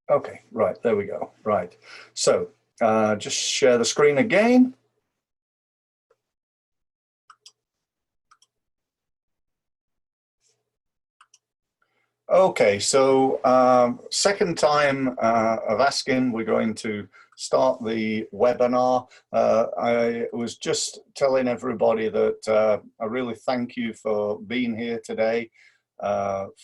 Okay, right, there we go. Right. So just share the screen again. Okay, so second time of asking, we're going to start the webinar. I was just telling everybody that I really thank you for being here today,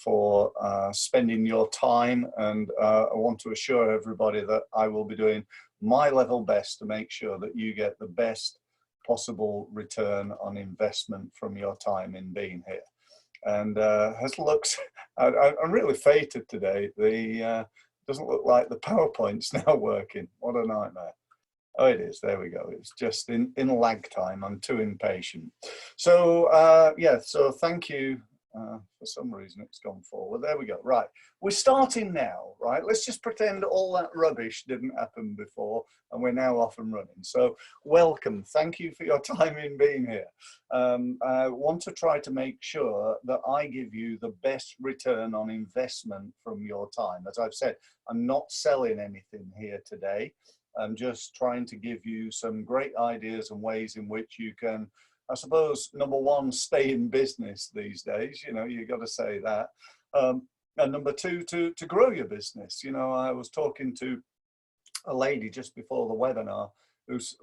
for spending your time, and I want to assure everybody that I will be doing my level best to make sure that you get the best possible return on investment from your time in being here. And as looks, I'm really fated today. The doesn't look like the PowerPoint's now working. What a nightmare. Oh, it is. There we go. It's just in lag time. I'm too impatient. So yeah, so thank you. For some reason it's gone forward. There we go. Right. We're starting now, right? Let's just pretend all that rubbish didn't happen before and we're now off and running. So welcome. Thank you for your time in being here. I want to try to make sure that I give you the best return on investment from your time. As I've said, I'm not selling anything here today. I'm just trying to give you some great ideas and ways in which you can, I suppose, number one, stay in business these days. You know, you got to say that. And number two, to grow your business. You know, I was talking to a lady just before the webinar who's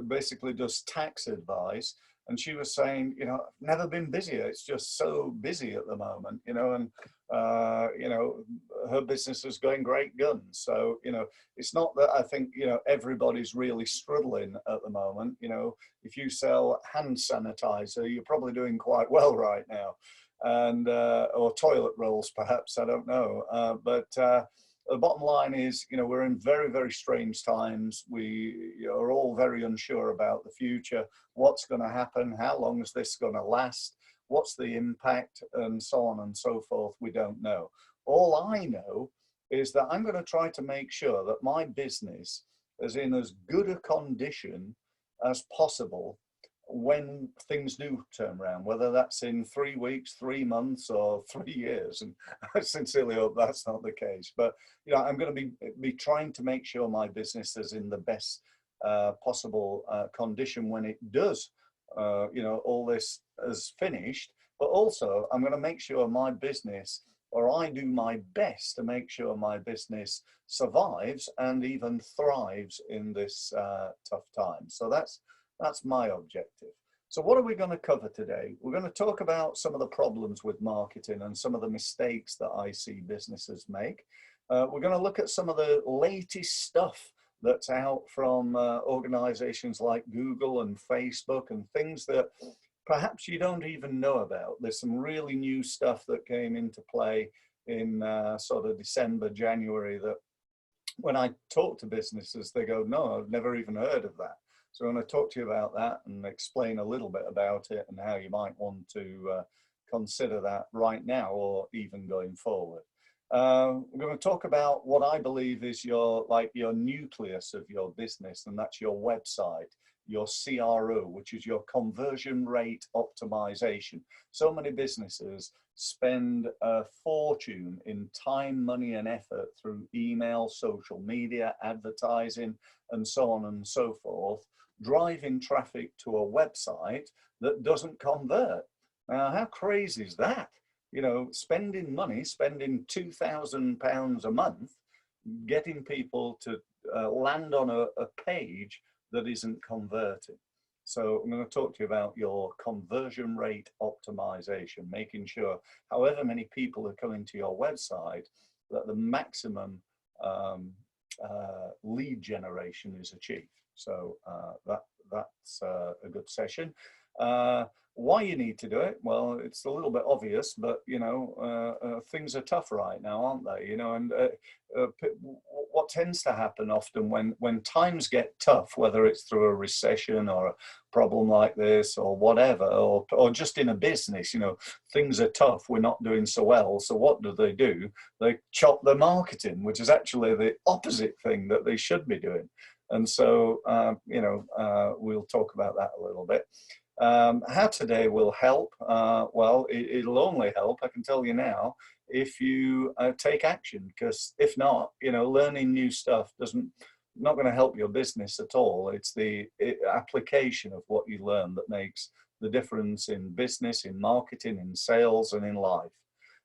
basically does tax advice. And she was saying, you know, I've never been busier. It's just so busy at the moment, you know, and, you know, her business is going great guns. So, you know, it's not that I think, you know, everybody's really struggling at the moment. You know, if you sell hand sanitizer, you're probably doing quite well right now. And, or toilet rolls, perhaps, I don't know. But the bottom line is, you know, we're in very, very strange times. We are all very unsure about the future. What's going to happen? How long is this going to last? What's the impact? And so on and so forth. We don't know. All I know is that I'm going to try to make sure that my business is in as good a condition as possible when things do turn around, whether that's in 3 weeks, 3 months, or 3 years. And I sincerely hope that's not the case. But you know, I'm going to be trying to make sure my business is in the best possible condition when it does. You know, all this is finished. But also, I'm going to make sure my business, or I do my best to make sure my business survives and even thrives in this tough time. So that's my objective. So what are we going to cover today? We're going to talk about some of the problems with marketing and some of the mistakes that I see businesses make. We're going to look at some of the latest stuff that's out from organizations like Google and Facebook and things that perhaps you don't even know about. There's some really new stuff that came into play in sort of December, January, that when I talk to businesses, they go, no, I've never even heard of that. So I'm going to talk to you about that and explain a little bit about it and how you might want to consider that right now or even going forward. We're going to talk about what I believe is your nucleus of your business, and that's your website, your CRO, which is your conversion rate optimization. So many businesses spend a fortune in time, money, and effort through email, social media, advertising, and so on and so forth, driving traffic to a website that doesn't convert. Now, how crazy is that? You know, spending money, spending £2,000 a month, getting people to land on a page that isn't converting. So I'm going to talk to you about your conversion rate optimization, making sure however many people are coming to your website, that the maximum lead generation is achieved. So that's a good session. Why you need to do it? Well, it's a little bit obvious, but you know, things are tough right now, aren't they? You know, and what tends to happen often when times get tough, whether it's through a recession or a problem like this or whatever, or just in a business, you know, things are tough, we're not doing so well. So what do? They chop their marketing, which is actually the opposite thing that they should be doing. And so, you know, we'll talk about that a little bit. How today will help? Well, it'll only help, I can tell you now, if you take action, because if not, learning new stuff not going to help your business at all. It's the application of what you learn that makes the difference in business, in marketing, in sales, and in life.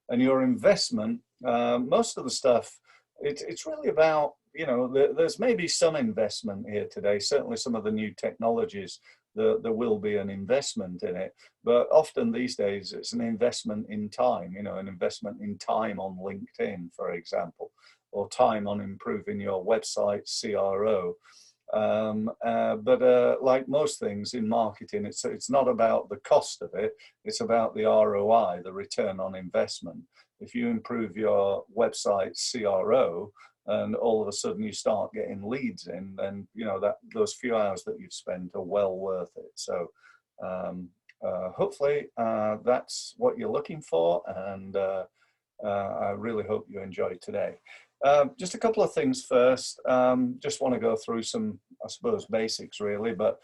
And your investment, most of the stuff, it's really about, there's maybe some investment here today, certainly some of the new technologies, there will be an investment in it, but often these days it's an investment in time, an investment in time on LinkedIn, for example, or time on improving your website CRO. But like most things in marketing, it's not about the cost of it, it's about the ROI, the return on investment. If you improve your website CRO and all of a sudden you start getting leads in, then those few hours that you've spent are well worth it. So hopefully that's what you're looking for, and I really hope you enjoyed today. Just a couple of things first. Just want to go through some, I suppose, basics really, but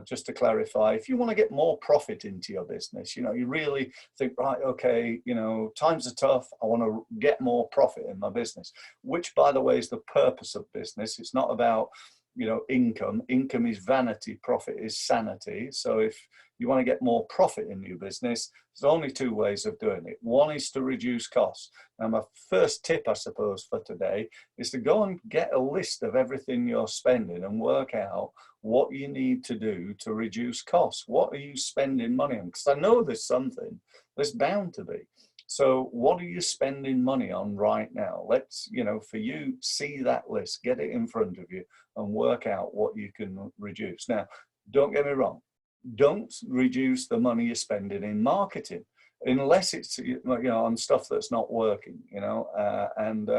just to clarify, if you want to get more profit into your business, you really think, right, okay, times are tough, I want to get more profit in my business, which by the way is the purpose of business. It's not about income. Income is vanity, profit is sanity. So if you want to get more profit in your business, there's only two ways of doing it. One is to reduce costs. Now, my first tip, I suppose, for today is to go and get a list of everything you're spending and work out what you need to do to reduce costs. What are you spending money on? Because I know there's something, there's bound to be. So what are you spending money on right now? Let's, for you, see that list, get it in front of you and work out what you can reduce. Now, don't get me wrong. Don't reduce the money you're spending in marketing unless it's, on stuff that's not working, and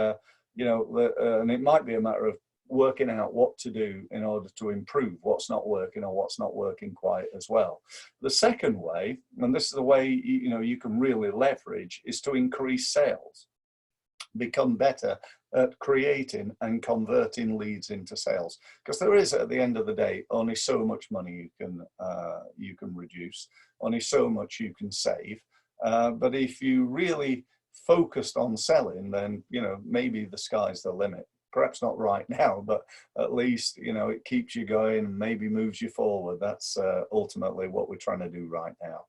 it might be a matter of working out what to do in order to improve what's not working or what's not working quite as well. The second way, and this is the way you can really leverage, is to increase sales. Become better at creating and converting leads into sales, because there is, at the end of the day, only so much money you can reduce, only so much you can save. But if you really focused on selling, then maybe the sky's the limit. Perhaps not right now, but at least it keeps you going and maybe moves you forward. That's ultimately what we're trying to do right now.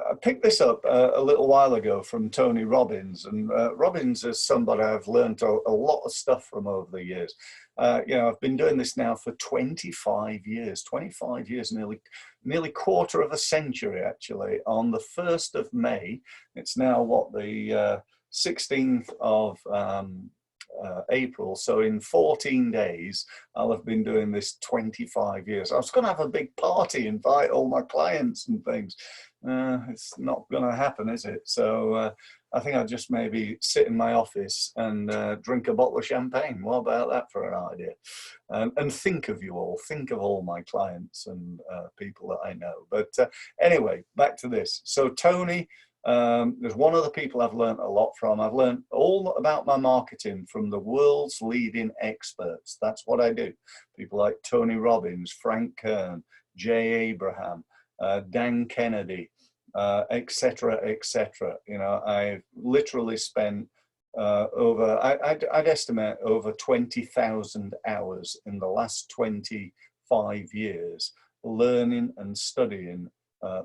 I picked this up a little while ago from Tony Robbins, and Robbins is somebody I've learned a lot of stuff from over the years. I've been doing this now for 25 years, nearly quarter of a century actually. On the 1st of May, it's now what, the 16th of April, so in 14 days I'll have been doing this 25 years. I was going to have a big party, invite all my clients and things. It's not going to happen, is it? So I think I'll just maybe sit in my office and drink a bottle of champagne. What about that for an idea? And think of you all, think of all my clients and people that I know. But anyway, back to this. So Tony, there's one of the people I've learned a lot from. I've learned all about my marketing from the world's leading experts. That's what I do. People like Tony Robbins, Frank Kern, Jay Abraham, Dan Kennedy, etc., etc. I've literally spent I'd estimate over 20,000 hours in the last 25 years learning and studying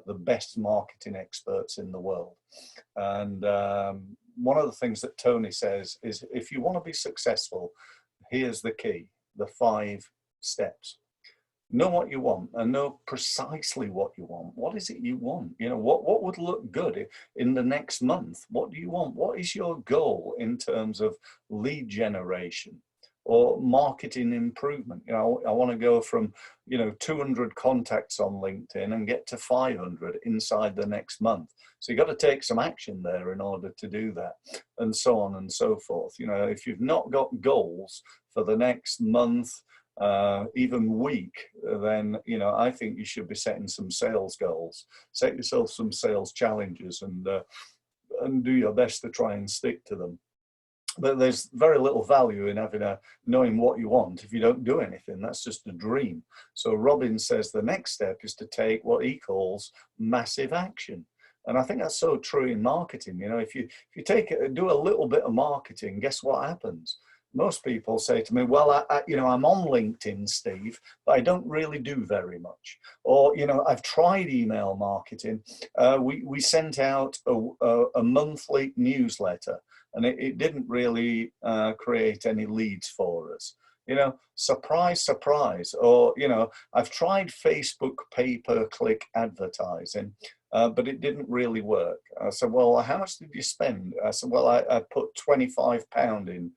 the best marketing experts in the world. And one of the things that Tony says is, if you want to be successful, here's the key, the 5 steps. Know what you want and know precisely what you want. What is it you want? What would look good in the next month? What do you want? What is your goal in terms of lead generation or marketing improvement? I want to go from 200 contacts on LinkedIn and get to 500 inside the next month. So you've got to take some action there in order to do that, and so on and so forth. If you've not got goals for the next month, even week, then I think you should be setting some sales goals. Set yourself some sales challenges and do your best to try and stick to them. But there's very little value in knowing what you want if you don't do anything. That's just a dream. So Robbins says the next step is to take what he calls massive action. And I think that's so true in marketing. You know, if you do a little bit of marketing, guess what happens? Most people say to me, well, you know, I'm on LinkedIn, Steve, but I don't really do very much. Or, you know, I've tried email marketing. We sent out a monthly newsletter, and it didn't really create any leads for us. You know, surprise, surprise. Or, you know, I've tried Facebook pay-per-click advertising, but it didn't really work. I said, well, how much did you spend? I said, well, I put £25 in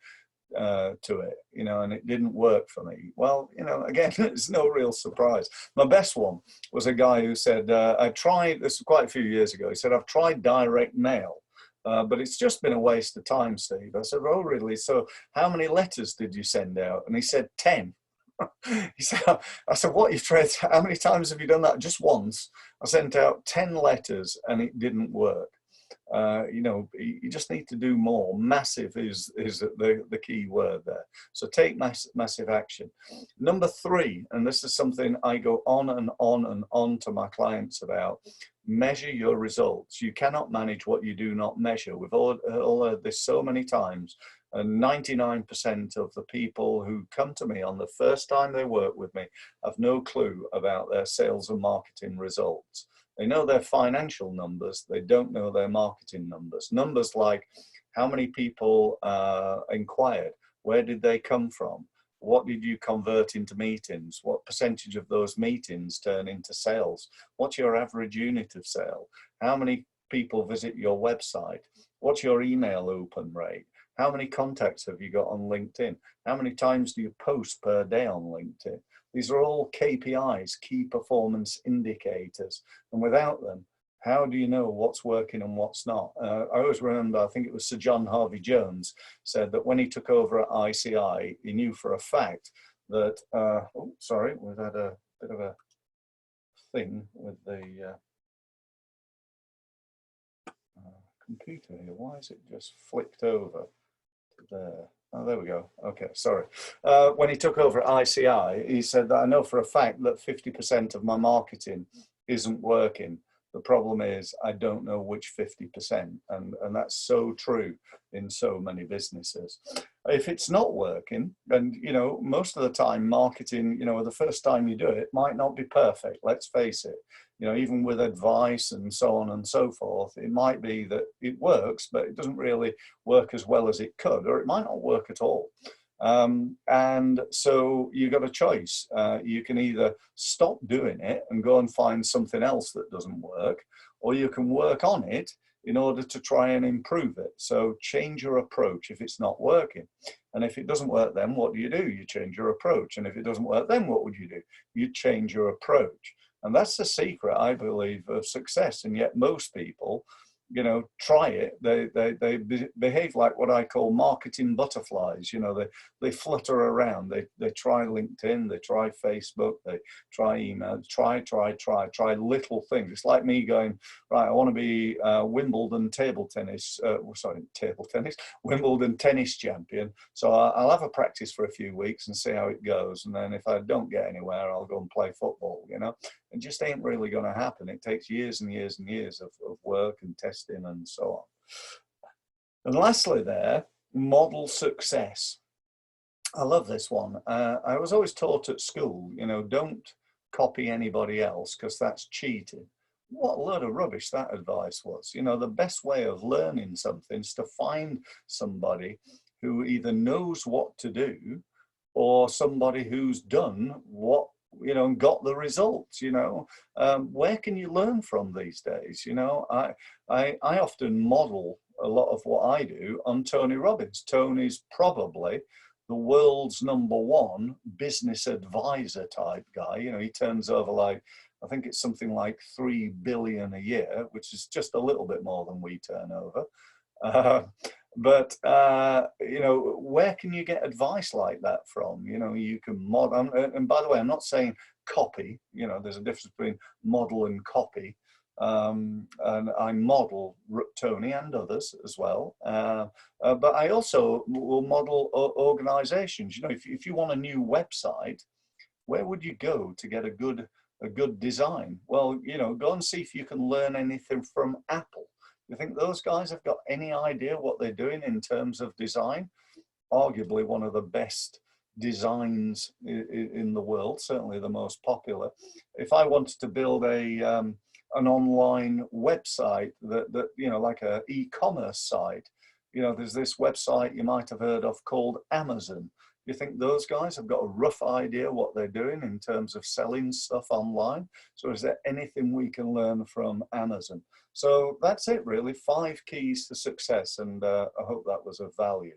to it, you know, and it didn't work for me. Well, you know, again, it's no real surprise. My best one was a guy who said, I tried, this was quite a few years ago, he said, I've tried direct mail. But it's just been a waste of time, Steve. I said, oh, really? So how many letters did you send out? And he said, 10. He said, I said, what, you've tried, how many times have you done that? Just once. I sent out 10 letters and it didn't work. You know, you just need to do more. Massive is the key word there. So take massive action. Number 3, and this is something I go on and on and on to my clients about, measure your results. You cannot manage what you do not measure. We've all heard this so many times. And 99% of the people who come to me on the first time they work with me have no clue about their sales and marketing results. They know their financial numbers, they don't know their marketing numbers. Numbers like how many people inquired, where did they come from, what did you convert into meetings, what percentage of those meetings turn into sales, what's your average unit of sale, how many people visit your website, what's your email open rate, how many contacts have you got on LinkedIn, how many times do you post per day on LinkedIn. These are all KPIs, key performance indicators. And without them, how do you know what's working and what's not? I always remember, I think it was Sir John Harvey Jones said that when he took over at ICI, he knew for a fact that, oh, sorry, we've had a bit of a thing with the computer here. Why is it just flicked over to there? Oh, there we go. Okay, sorry. When he took over at ICI, he said that I know for a fact that 50% of my marketing isn't working. The problem is I don't know which 50%, and that's so true in so many businesses. If it's not working, and you know, most of the time marketing, you know, the first time you do it might not be perfect, let's face it. You know, even with advice and so on and so forth, it might be that it works, but it doesn't really work as well as it could, or it might not work at all. And so you got a choice. You can either stop doing it and go and find something else that doesn't work, or you can work on it in order to try and improve it. So change your approach if it's not working. And if it doesn't work, then what do? You change your approach. And if it doesn't work, then what would you do? You change your approach. And that's the secret, I believe, of success. And yet most people, you know, try it. They behave like what I call marketing butterflies. You know, they flutter around. They try LinkedIn, they try Facebook, they try email, try little things. It's like me going, right, I want to be Wimbledon Wimbledon tennis champion. So I'll have a practice for a few weeks and see how it goes. And then if I don't get anywhere, I'll go and play football, you know. It just ain't really going to happen. It takes years and years and years of work and testing and so on. And lastly there, model success. I love this one. I was always taught at school, you know, don't copy anybody else because that's cheating. What a load of rubbish that advice was. You know, the best way of learning something is to find somebody who either knows what to do or somebody who's done what, you know, and got the results. You know, where can you learn from these days? You know, I often model a lot of what I do on Tony Robbins. Tony's probably the world's #1 business advisor type guy. You know, he turns over like, I think it's something like 3 billion a year, which is just a little bit more than we turn over. But you know, where can you get advice like that from? You know, you can model, and by the way, I'm not saying copy. You know, there's a difference between model and copy. And I model Tony and others as well. But I also will model organizations. You know, if you want a new website, where would you go to get a good a good design? Well, you know, go and see if you can learn anything from Apple. You think those guys have got any idea what they're doing in terms of design? Arguably one of the best designs in the world, certainly the most popular. If I wanted to build an online website that you know, like a e-commerce site, you know, there's this website you might have heard of called Amazon. You think those guys have got a rough idea what they're doing in terms of selling stuff online? So is there anything we can learn from Amazon? So that's it really, 5 keys to success, and I hope that was of value.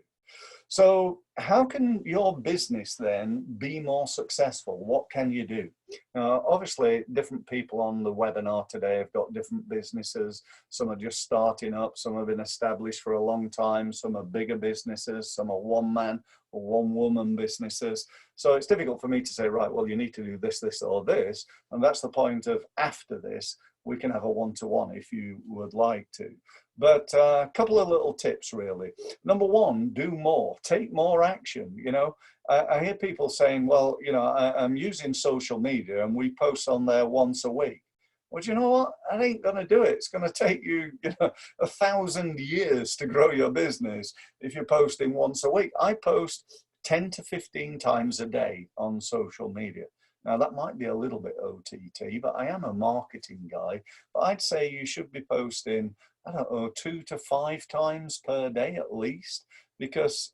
So how can your business then be more successful? What can you do? Obviously, different people on the webinar today have got different businesses. Some are just starting up, some have been established for a long time, some are bigger businesses, some are one-man or one-woman businesses. So it's difficult for me to say, right, well, you need to do this, this, or this. And that's the point of after this, we can have a one-to-one if you would like to. But a couple of little tips, really. Number one, do more, take more action. You know, I hear people saying, well, you know, I'm using social media and we post on there once a week. Well, do you know what? I ain't going to do it. It's going to take you, you know, 1,000 years to grow your business if you're posting once a week. I post 10 to 15 times a day on social media. Now, that might be a little bit OTT, but I am a marketing guy. But I'd say you should be posting, I don't know, 2 to 5 times per day at least, because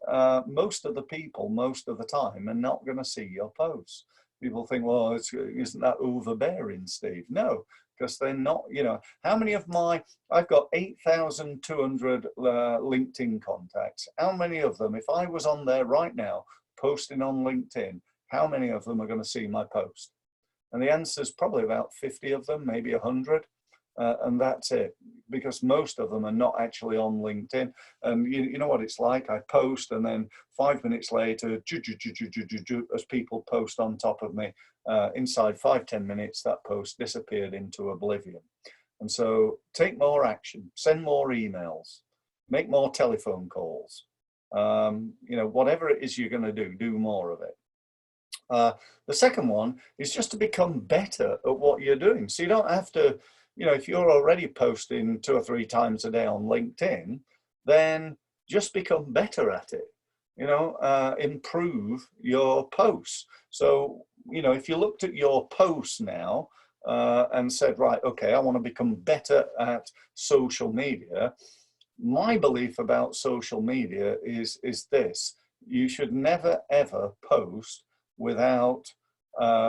most of the people, most of the time, are not going to see your posts. People think, well, isn't that overbearing, Steve? No, because they're not, you know, how many of I've got 8,200 LinkedIn contacts. How many of them, if I was on there right now, posting on LinkedIn, how many of them are going to see my post? And the answer is probably about 50 of them, maybe 100. And that's it, because most of them are not actually on LinkedIn. You know what it's like, I post and then 5 minutes later, as people post on top of me, inside 5-10 minutes, that post disappeared into oblivion. And so take more action, send more emails, make more telephone calls. You know, whatever it is you're going to do more of it. The second one is just to become better at what you're doing. So you don't have to, you know, if you're already posting 2 or 3 times a day on LinkedIn, then just become better at it. You know, improve your posts. So, you know, if you looked at your posts now and said, right, okay, I want to become better at social media. My belief about social media is this: you should never ever post without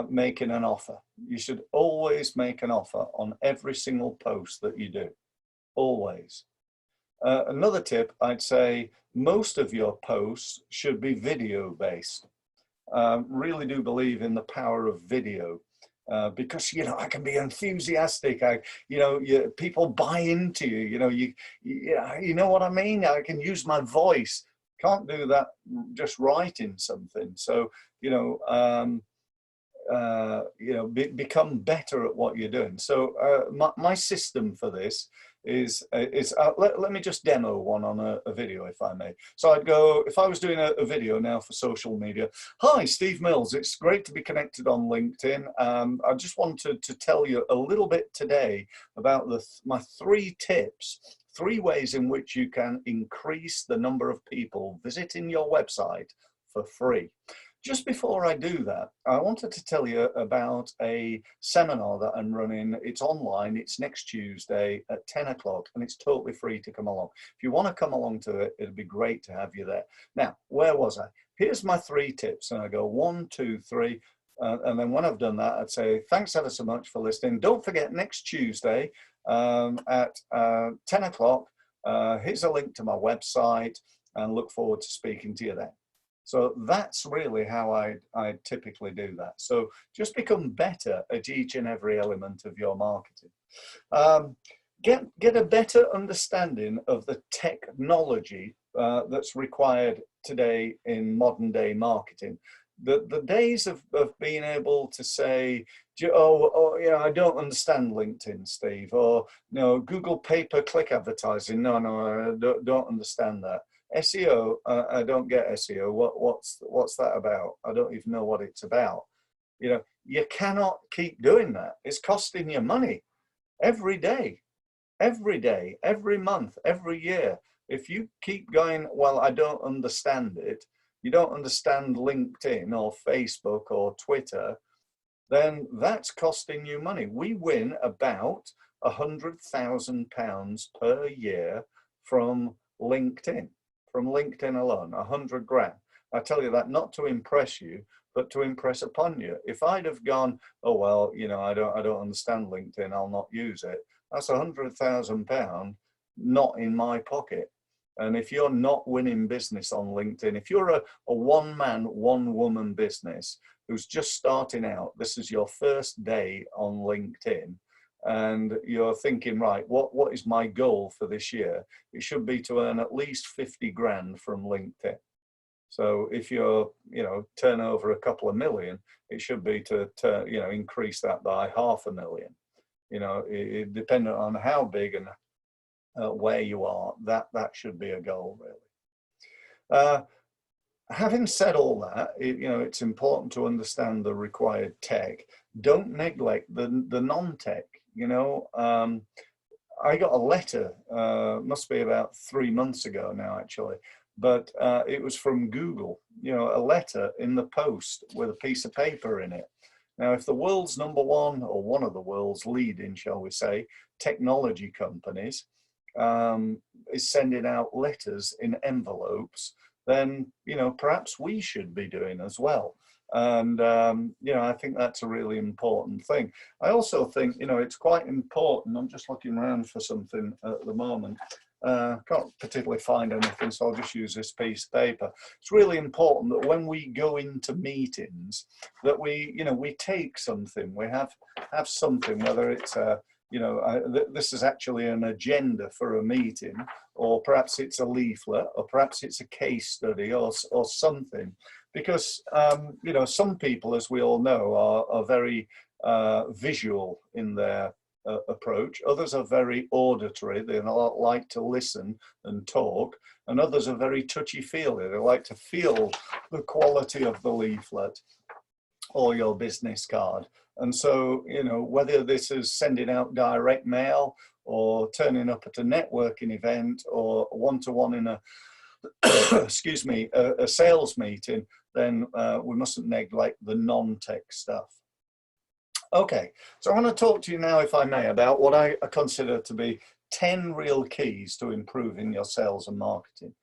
making an offer. You should always make an offer on every single post that you do, always. Another tip, I'd say most of your posts should be video based. Really do believe in the power of video. Because, you know, I can be enthusiastic. You know, people buy into you. You know, you know what I mean. I can use my voice. Can't do that just writing something. So, you know, become better at what you're doing. So my system for this is let me just demo one on a video, if I may. So I'd go, if I was doing a video now for social media. Hi, Steve Mills. It's great to be connected on LinkedIn. I just wanted to tell you a little bit today about my 3 tips, 3 ways in which you can increase the number of people visiting your website for free. Just before I do that, I wanted to tell you about a seminar that I'm running. It's online, it's next Tuesday at 10 o'clock, and it's totally free to come along. If you want to come along to it, it'd be great to have you there. Now, where was I? Here's my 3 tips, and I go 1, 2, 3, and then when I've done that, I'd say, thanks ever so much for listening. Don't forget, next Tuesday at 10 o'clock, here's a link to my website, and look forward to speaking to you then. So that's really how I typically do that. So just become better at each and every element of your marketing. Get a better understanding of the technology that's required today in modern day marketing. The days of being able to say, oh, you know, I don't understand LinkedIn, Steve, or, you know, Google pay-per-click advertising. No, I don't understand that. SEO, I don't get SEO. What's that about? I don't even know what it's about. You know, you cannot keep doing that. It's costing you money every day, every month, every year. If you keep going, well, I don't understand it, you don't understand LinkedIn or Facebook or Twitter, then that's costing you money. We win about £100,000 per year from LinkedIn, alone, 100 grand. I tell you that not to impress you, but to impress upon you. If I'd have gone, oh, well, you know, I don't understand LinkedIn, I'll not use it. That's £100,000 not in my pocket. And if you're not winning business on LinkedIn, if you're a one-man, one-woman business who's just starting out, this is your first day on LinkedIn, and you're thinking, right, what is my goal for this year? It should be to earn at least 50 grand from LinkedIn. So if you're, you know, turn over a couple of million, it should be to you know, increase that by 500,000. You know, it depending on how big and where you are, that should be a goal, really. Having said all that, you know, it's important to understand the required tech. Don't neglect the non-tech. You know, I got a letter, must be about 3 months ago now, actually, but it was from Google, you know, a letter in the post with a piece of paper in it. Now, if the world's #1, or one of the world's leading, shall we say, technology companies is sending out letters in envelopes, then, you know, perhaps we should be doing as well. And, you know, I think that's a really important thing. I also think, you know, it's quite important. I'm just looking around for something at the moment. Can't particularly find anything, so I'll just use this piece of paper. It's really important that when we go into meetings, that we, you know, we take something, we have something, whether it's a, you know, this is actually an agenda for a meeting, or perhaps it's a leaflet, or perhaps it's a case study, or something. Because, you know, some people, as we all know, are very visual in their approach. Others are very auditory. They like to listen and talk. And others are very touchy-feely. They like to feel the quality of the leaflet or your business card. And so, you know, whether this is sending out direct mail or turning up at a networking event or one-to-one in a, excuse me, a sales meeting, then we mustn't neglect the non-tech stuff. Okay, so I want to talk to you now, if I may, about what I consider to be 10 real keys to improving your sales and marketing.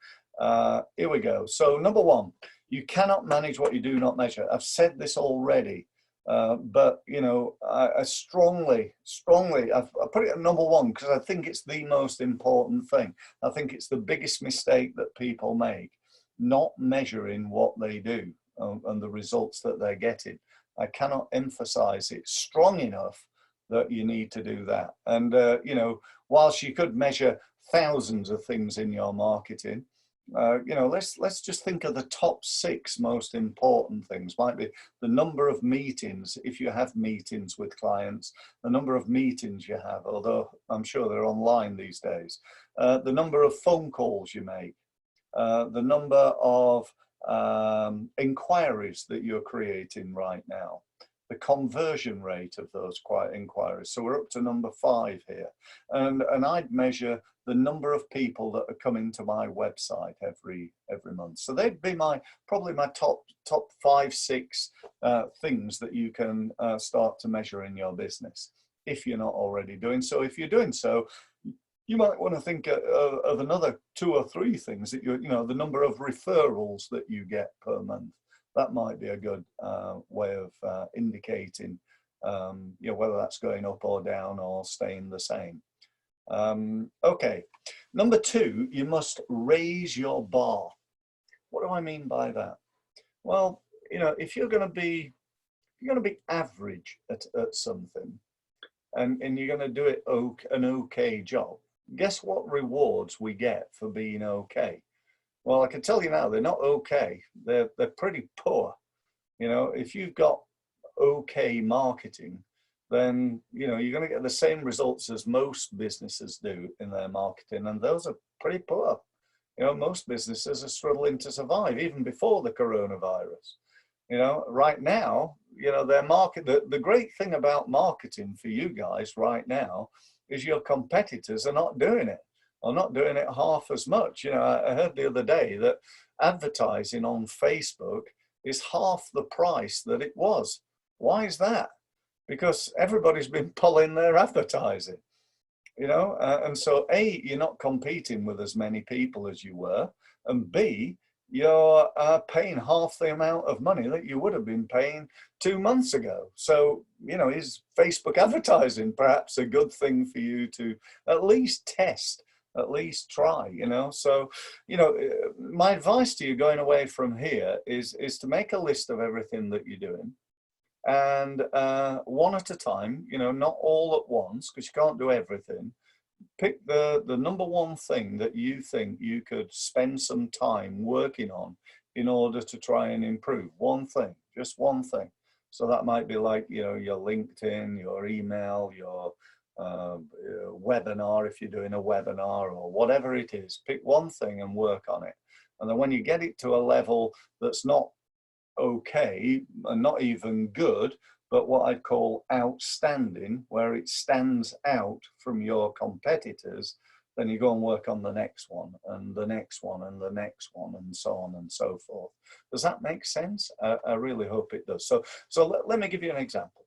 Here we go. So #1, you cannot manage what you do not measure. I've said this already, but, you know, I strongly, I put it at #1 because I think it's the most important thing. I think it's the biggest mistake that people make, not measuring what they do and the results that they're getting. I cannot emphasize it strong enough that you need to do that. And, you know, whilst you could measure thousands of things in your marketing, you know, let's just think of the top 6 most important things. Might be the number of meetings, if you have meetings with clients, the number of meetings you have, although I'm sure they're online these days, the number of phone calls you make, the number of inquiries that you're creating right now, the conversion rate of those inquiries. So we're up to #5 here, and I'd measure the number of people that are coming to my website every month. So they'd be probably my top 5, 6 things that you can start to measure in your business, if you're not already doing so. If you're doing so, you might want to think of another 2 or 3 things that you know, the number of referrals that you get per month. That might be a good way of indicating, you know, whether that's going up or down or staying the same. Okay, #2, you must raise your bar. What do I mean by that? Well, you know, if you're going to be average at something, and you're going to do it an okay job, guess what rewards we get for being okay? Well, I can tell you now, they're not okay. They're pretty poor. You know, if you've got okay marketing, then, you know, you're going to get the same results as most businesses do in their marketing, and those are pretty poor. You know, most businesses are struggling to survive even before the coronavirus. You know, right now, you know, the great thing about marketing for you guys right now is your competitors are not doing it, or not doing it half as much. You know, I heard the other day that advertising on Facebook is half the price that it was. Why is that? Because everybody's been pulling their advertising, you know, and so A, you're not competing with as many people as you were, and B, you're paying half the amount of money that you would have been paying 2 months ago. So, you know, is Facebook advertising perhaps a good thing for you to at least test, at least try, you know? So, you know, my advice to you going away from here is to make a list of everything that you're doing, and one at a time, you know, not all at once, because you can't do everything. Pick the number one thing that you think you could spend some time working on in order to try and improve. One thing, just one thing. So that might be like, you know, your LinkedIn, your email, your webinar, if you're doing a webinar, or whatever it is. Pick one thing and work on it. And then when you get it to a level that's not okay and not even good, but what I'd call outstanding, where it stands out from your competitors, then you go and work on the next one and the next one and the next one, and so on and so forth. Does that make sense? I really hope it does. So let me give you an example.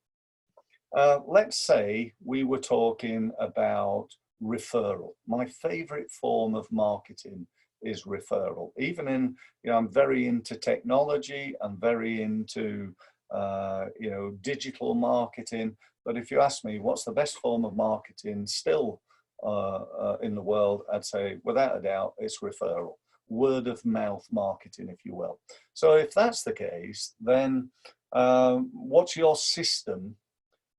Let's say we were talking about referral. My favorite form of marketing is referral. Even in, you know, I'm very into technology, I'm very into you know, digital marketing, but if you ask me what's the best form of marketing still in the world, I'd say without a doubt it's referral, word of mouth marketing, if you will. So if that's the case, then what's your system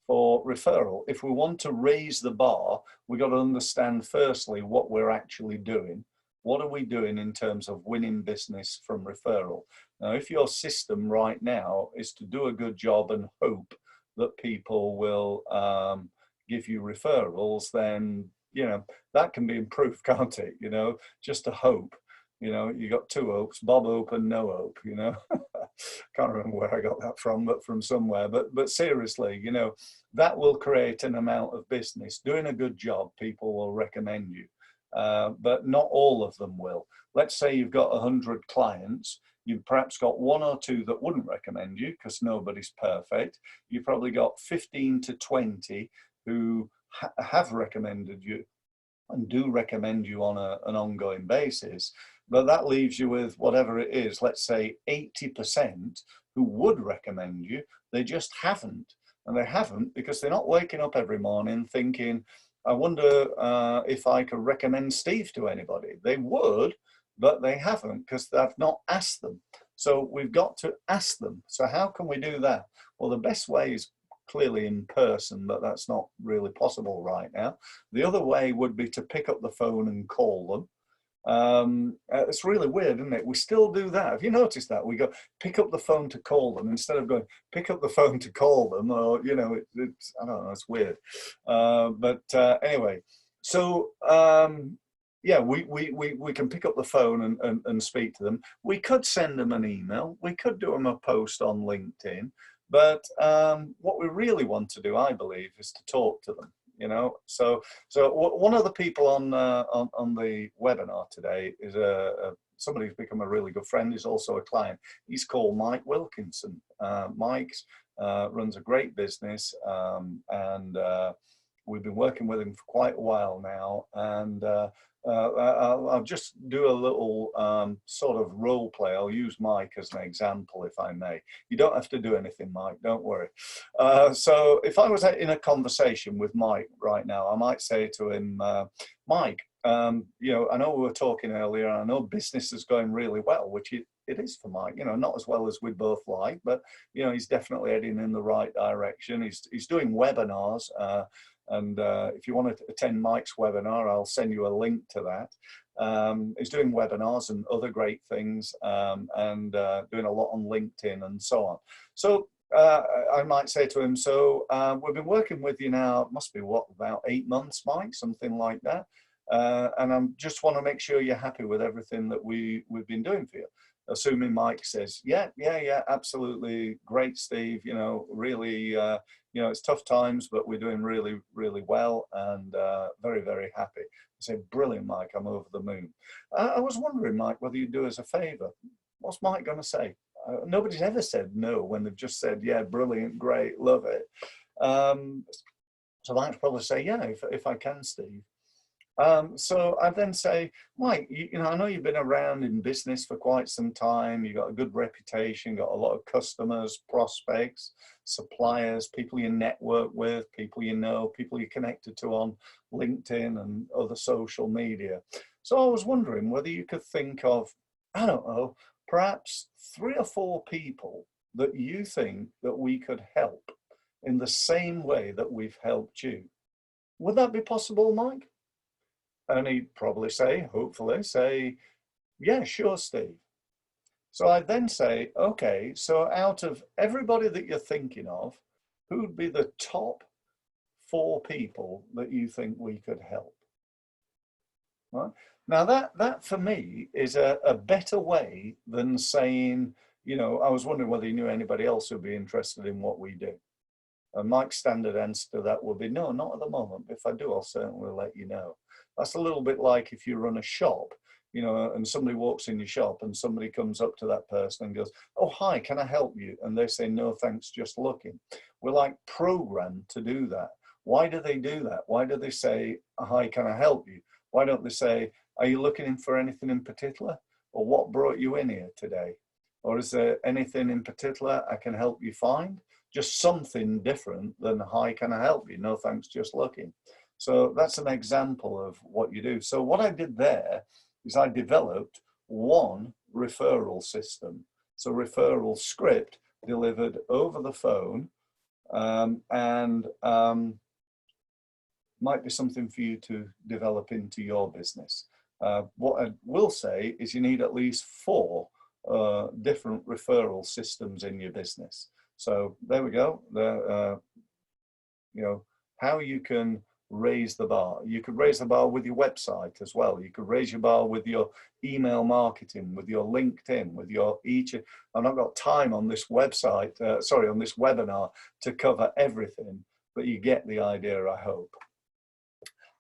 for referral? If we want to raise the bar, we've got to understand firstly what we're actually doing. What are we doing in terms of winning business from referral? Now, if your system right now is to do a good job and hope that people will give you referrals, then, you know, that can be improved, can't it? You know, just a hope. You know, you got two hopes, Bob Hope and no hope, you know. Can't remember where I got that from, but from somewhere. But seriously, you know, that will create an amount of business. Doing a good job, people will recommend you. But not all of them will. Let's say you've got 100 clients, you've perhaps got one or two that wouldn't recommend you because nobody's perfect. You've probably got 15 to 20 who have recommended you and do recommend you on an ongoing basis. But that leaves you with whatever it is, let's say 80% who would recommend you, they just haven't. And they haven't because they're not waking up every morning thinking, I wonder if I could recommend Steve to anybody. They would, but they haven't because I've not asked them. So we've got to ask them. So how can we do that? Well, the best way is clearly in person, but that's not really possible right now. The other way would be to pick up the phone and call them. It's really weird, isn't it? We still do that. Have you noticed that? We go pick up the phone to call them instead of going pick up the phone to call them, or, you know, it's I don't know, it's weird. Anyway, so yeah, we can pick up the phone and speak to them. We could send them an email. We could do them a post on LinkedIn. But what we really want to do, I believe, is to talk to them. You know, so one of the people on the webinar today is somebody who's become a really good friend. He's also a client. He's called Mike Wilkinson. Mike runs a great business, and we've been working with him for quite a while now. And I'll just do a little sort of role play. I'll use Mike as an example, if I may. You don't have to do anything, Mike, don't worry. So if I was in a conversation with Mike right now, I might say to him, Mike, you know, I know we were talking earlier, and I know business is going really well, which it is for Mike, you know, not as well as we'd both like, but, you know, he's definitely heading in the right direction. He's doing webinars. And if you want to attend Mike's webinar, I'll send you a link to that. He's doing webinars and other great things, and doing a lot on LinkedIn and so on. So I might say to him, so we've been working with you now, it must be what, about 8 months, Mike, something like that. and I just want to make sure you're happy with everything that we've been doing for you. Assuming Mike says, yeah, absolutely great, Steve. You know, really, you know, it's tough times, but we're doing really, really well, and very, very happy. I say, brilliant, Mike. I'm over the moon. I was wondering, Mike, whether you'd do us a favor. What's Mike going to say? Nobody's ever said no when they've just said, yeah, brilliant, great, love it. So Mike'd probably say, yeah, if I can, Steve. So I then say, Mike, you know, I know you've been around in business for quite some time. You've got a good reputation, got a lot of customers, prospects, suppliers, people you network with, people you know, people you're connected to on LinkedIn and other social media. So I was wondering whether you could think of, I don't know, perhaps 3 or 4 people that you think that we could help in the same way that we've helped you. Would that be possible, Mike? And he'd probably say, hopefully say, yeah, sure, Steve. So I'd then say, okay, so out of everybody that you're thinking of, who'd be the top 4 people that you think we could help? Right? Now that for me is a better way than saying, you know, I was wondering whether you knew anybody else who'd be interested in what we do. And Mike's standard answer to that would be, no, not at the moment. If I do, I'll certainly let you know. That's a little bit like if you run a shop, you know, and somebody walks in your shop and somebody comes up to that person and goes, oh, hi, can I help you? And they say, no, thanks, just looking. We're like programmed to do that. Why do they do that? Why do they say, hi, can I help you? Why don't they say, are you looking for anything in particular? Or what brought you in here today? Or is there anything in particular I can help you find? Just something different than, hi, can I help you? No, thanks, just looking. So that's an example of what you do. So what I did there is I developed one referral system. So referral script delivered over the phone, and might be something for you to develop into your business. What I will say is you need at least 4 different referral systems in your business. So there we go. You know, how you can raise the bar. You could raise the bar with your website as well. You could raise your bar with your email marketing, with your LinkedIn, with your each. I've not got time on this website, on this webinar to cover everything, but you get the idea, I hope.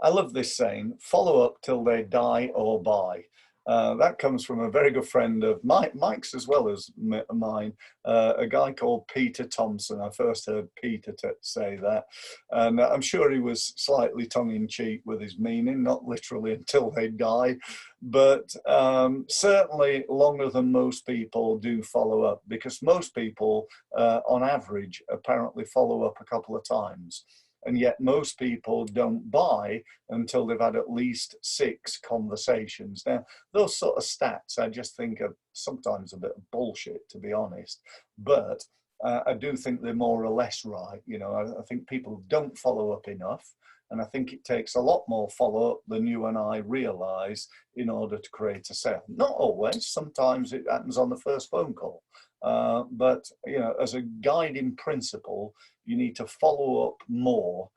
I love this saying, follow up till they die or buy. That comes from a very good friend of Mike's as well as mine, a guy called Peter Thompson. I first heard Peter say that, and I'm sure he was slightly tongue-in-cheek with his meaning, not literally until they die, but certainly longer than most people do follow up, because most people, on average, apparently follow up a couple of times. And yet most people don't buy until they've had at least 6 conversations. Now, those sort of stats, I just think are sometimes a bit of bullshit, to be honest. But I do think they're more or less right. You know, I think people don't follow up enough. And I think it takes a lot more follow-up than you and I realize in order to create a sale. Not always. Sometimes it happens on the first phone call. But, you know, as a guiding principle, you need to follow up more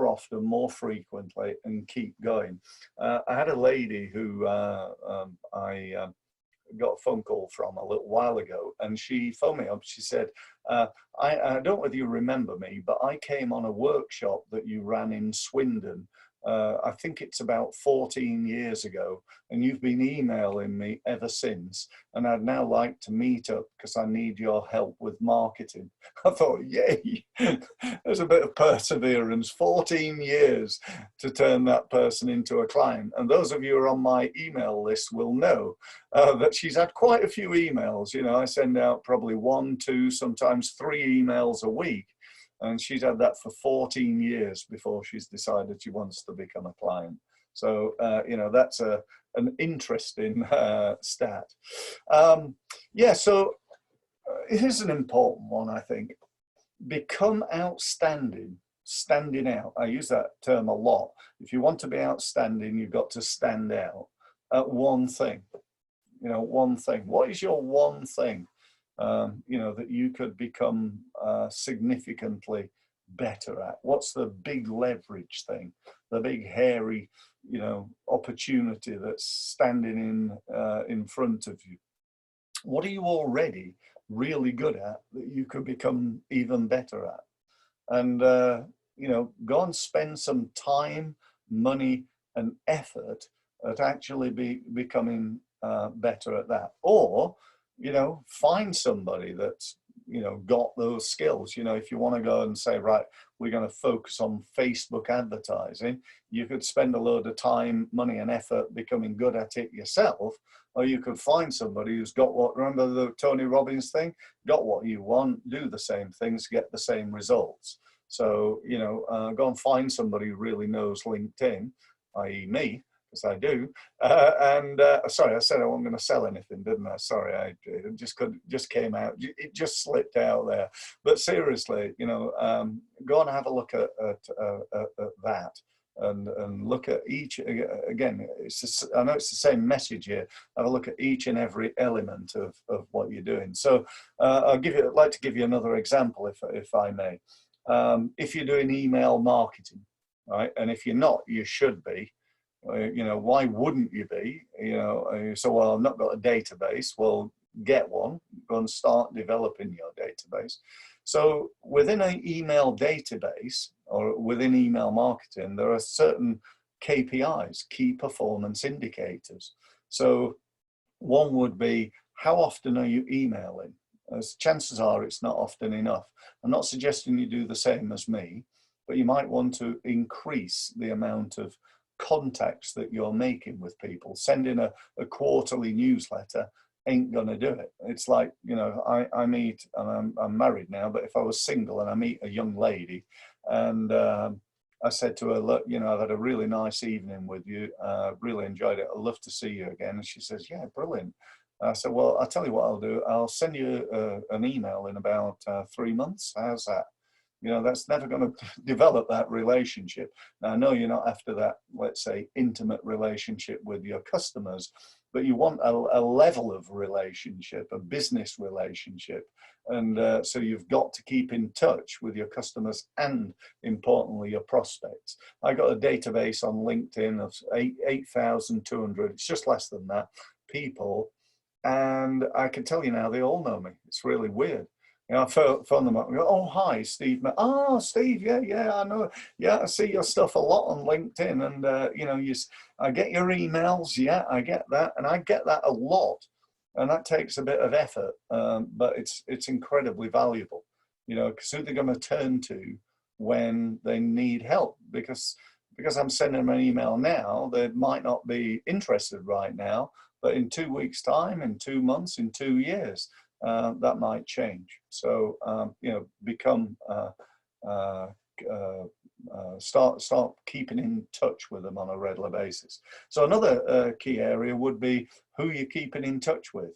often, more frequently, and keep going. I had a lady who I got a phone call from a little while ago, and she phoned me up. She said, I don't know whether you remember me, but I came on a workshop that you ran in Swindon. I think it's about 14 years ago, and you've been emailing me ever since, and I'd now like to meet up because I need your help with marketing. I thought, yay, there's a bit of perseverance, 14 years to turn that person into a client. And those of you who are on my email list will know that she's had quite a few emails. You know, I send out probably 1, 2, sometimes 3 emails a week. And she's had that for 14 years before she's decided she wants to become a client. So, you know, that's an interesting stat. Yeah, so here's an important one, I think. Become outstanding, standing out. I use that term a lot. If you want to be outstanding, you've got to stand out at one thing. You know, one thing. What is your one thing? You know, that you could become significantly better at? What's the big leverage thing, the big hairy you know, opportunity that's standing in front of you? What are you already really good at that you could become even better at? And you know, go and spend some time, money, and effort at actually becoming better at that. Or, you know, find somebody that's, you know, got those skills. You know, if you want to go and say, right, we're going to focus on Facebook advertising, you could spend a load of time, money, and effort becoming good at it yourself. Or you could find somebody who's got what, remember the Tony Robbins thing? Got what you want, do the same things, get the same results. So, you know, go and find somebody who really knows LinkedIn, i.e. me, because I do. Sorry, I said I wasn't going to sell anything, didn't I? Sorry, it just came out. It just slipped out there. But seriously, you know, go and have a look at that. And look at each, again, I know it's the same message here. Have a look at each and every element of what you're doing. So I'd like to give you another example, if I may. If you're doing email marketing, right, and if you're not, you should be. You know, why wouldn't you be? You know, so, well, I've not got a database. Well, get one. Go and start developing your database. So within an email database or within email marketing, there are certain KPIs, key performance indicators. So one would be, how often are you emailing? As chances are it's not often enough. I'm not suggesting you do the same as me, but you might want to increase the amount of contacts that you're making with people. Sending a quarterly newsletter ain't gonna do it. It's like, you know, I meet, and I'm married now, but if I was single and I meet a young lady and I said to her, look, you know, I've had a really nice evening with you, really enjoyed it, I'd love to see you again. And she says, yeah, brilliant. I said, well, I'll tell you what I'll do. I'll send you an email in about 3 months. How's that? You know, that's never going to develop that relationship. Now, I know you're not after that, let's say, intimate relationship with your customers, but you want a level of relationship, a business relationship. And so you've got to keep in touch with your customers and, importantly, your prospects. I got a database on LinkedIn of 8,200, it's just less than that, people. And I can tell you now, they all know me. It's really weird. You know, I phone them up and go, oh, hi, Steve. Oh, Steve, yeah, I know. Yeah, I see your stuff a lot on LinkedIn. And, you know, I get your emails. Yeah, I get that. And I get that a lot. And that takes a bit of effort, but it's incredibly valuable, you know, because who they're going to turn to when they need help. Because I'm sending them an email now, they might not be interested right now, but in 2 weeks' time, in 2 months, in 2 years, that might change. So, you know, become, start keeping in touch with them on a regular basis. So another key area would be who you're keeping in touch with.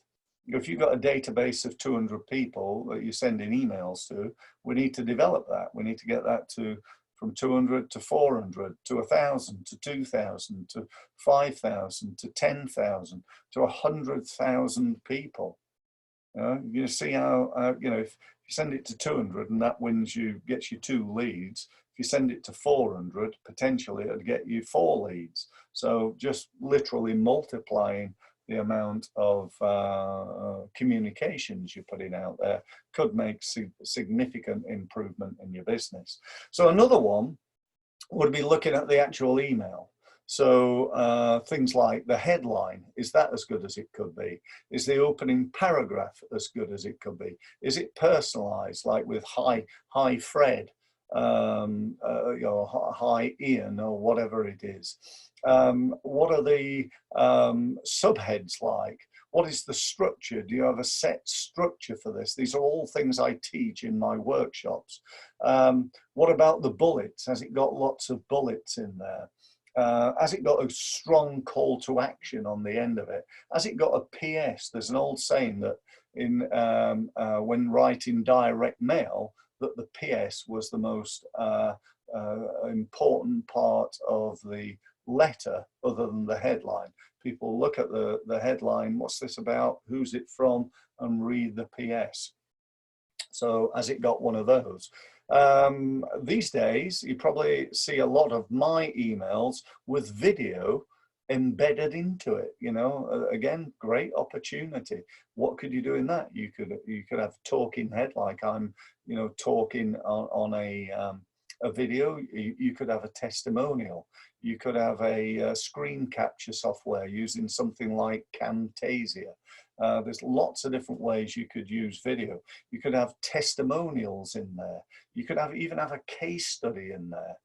If you've got a database of 200 people that you're sending emails to, we need to develop that. We need to get that to from 200 to 400 to 1,000 to 2,000 to 5,000 to 10,000 to 100,000 people. You see how, you know, if you send it to 200 and that gets you 2 leads, if you send it to 400, potentially it'd get you 4 leads. So just literally multiplying the amount of communications you're putting out there could make significant improvement in your business. So another one would be looking at the actual email. So things like the headline, is that as good as it could be? Is the opening paragraph as good as it could be? Is it personalized, like with hi Fred, you know, hi Ian, or whatever it is? What are the subheads like? What is the structure? Do you have a set structure for this? These are all things I teach in my workshops. What about the bullets? Has it got lots of bullets in there? Has it got a strong call to action on the end of it? Has it got a PS? There's an old saying that when writing direct mail, that the PS was the most important part of the letter other than the headline. People look at the headline, what's this about, who's it from, and read the PS. So has it got one of those? These days, you probably see a lot of my emails with video embedded into it. You know, again, great opportunity. What could you do in that? You could have talking head, like I'm, you know, talking on a video. You could have a testimonial. You could have a screen capture software using something like Camtasia. There's lots of different ways you could use video. You could have testimonials in there. You could even have a case study in there.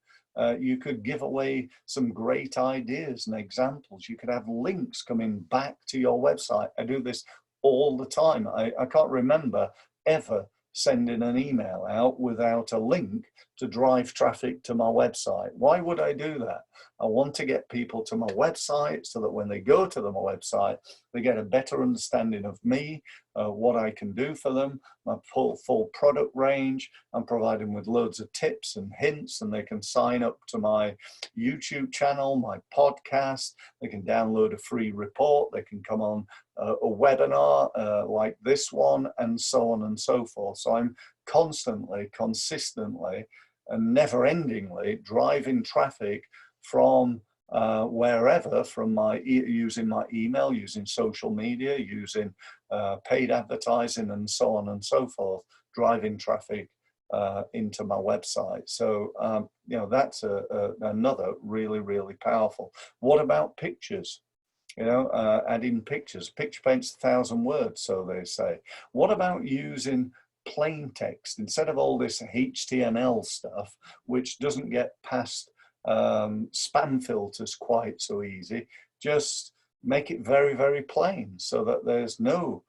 You could give away some great ideas and examples. You could have links coming back to your website. I do this all the time. I can't remember ever sending an email out without a link to drive traffic to my website. Why would I do that? I want to get people to my website so that when they go to my website, they get a better understanding of me, what I can do for them, my full product range. I'm providing with loads of tips and hints, and they can sign up to my YouTube channel, my podcast. They can download a free report. They can come on a webinar like this one, and so on and so forth. So I'm constantly, consistently, and never-endingly driving traffic from wherever, from using my email, using social media, using paid advertising, and so on and so forth, driving traffic into my website. So you know, that's another really, really powerful. What about pictures? You know, adding pictures. Picture paints 1,000 words, so they say. What about using plain text instead of all this HTML stuff, which doesn't get past spam filters quite so easy? Just make it very, very plain so that there's no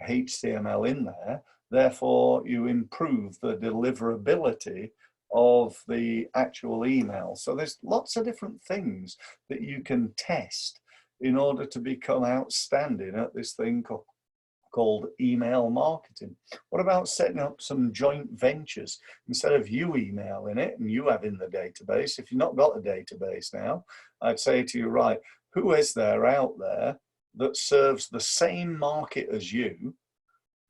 HTML in there. Therefore, you improve the deliverability of the actual email. So there's lots of different things that you can test in order to become outstanding at this thing called email marketing. What about setting up some joint ventures? Instead of you emailing it and you having the database, if you've not got a database now, I'd say to you, right, who is there out there that serves the same market as you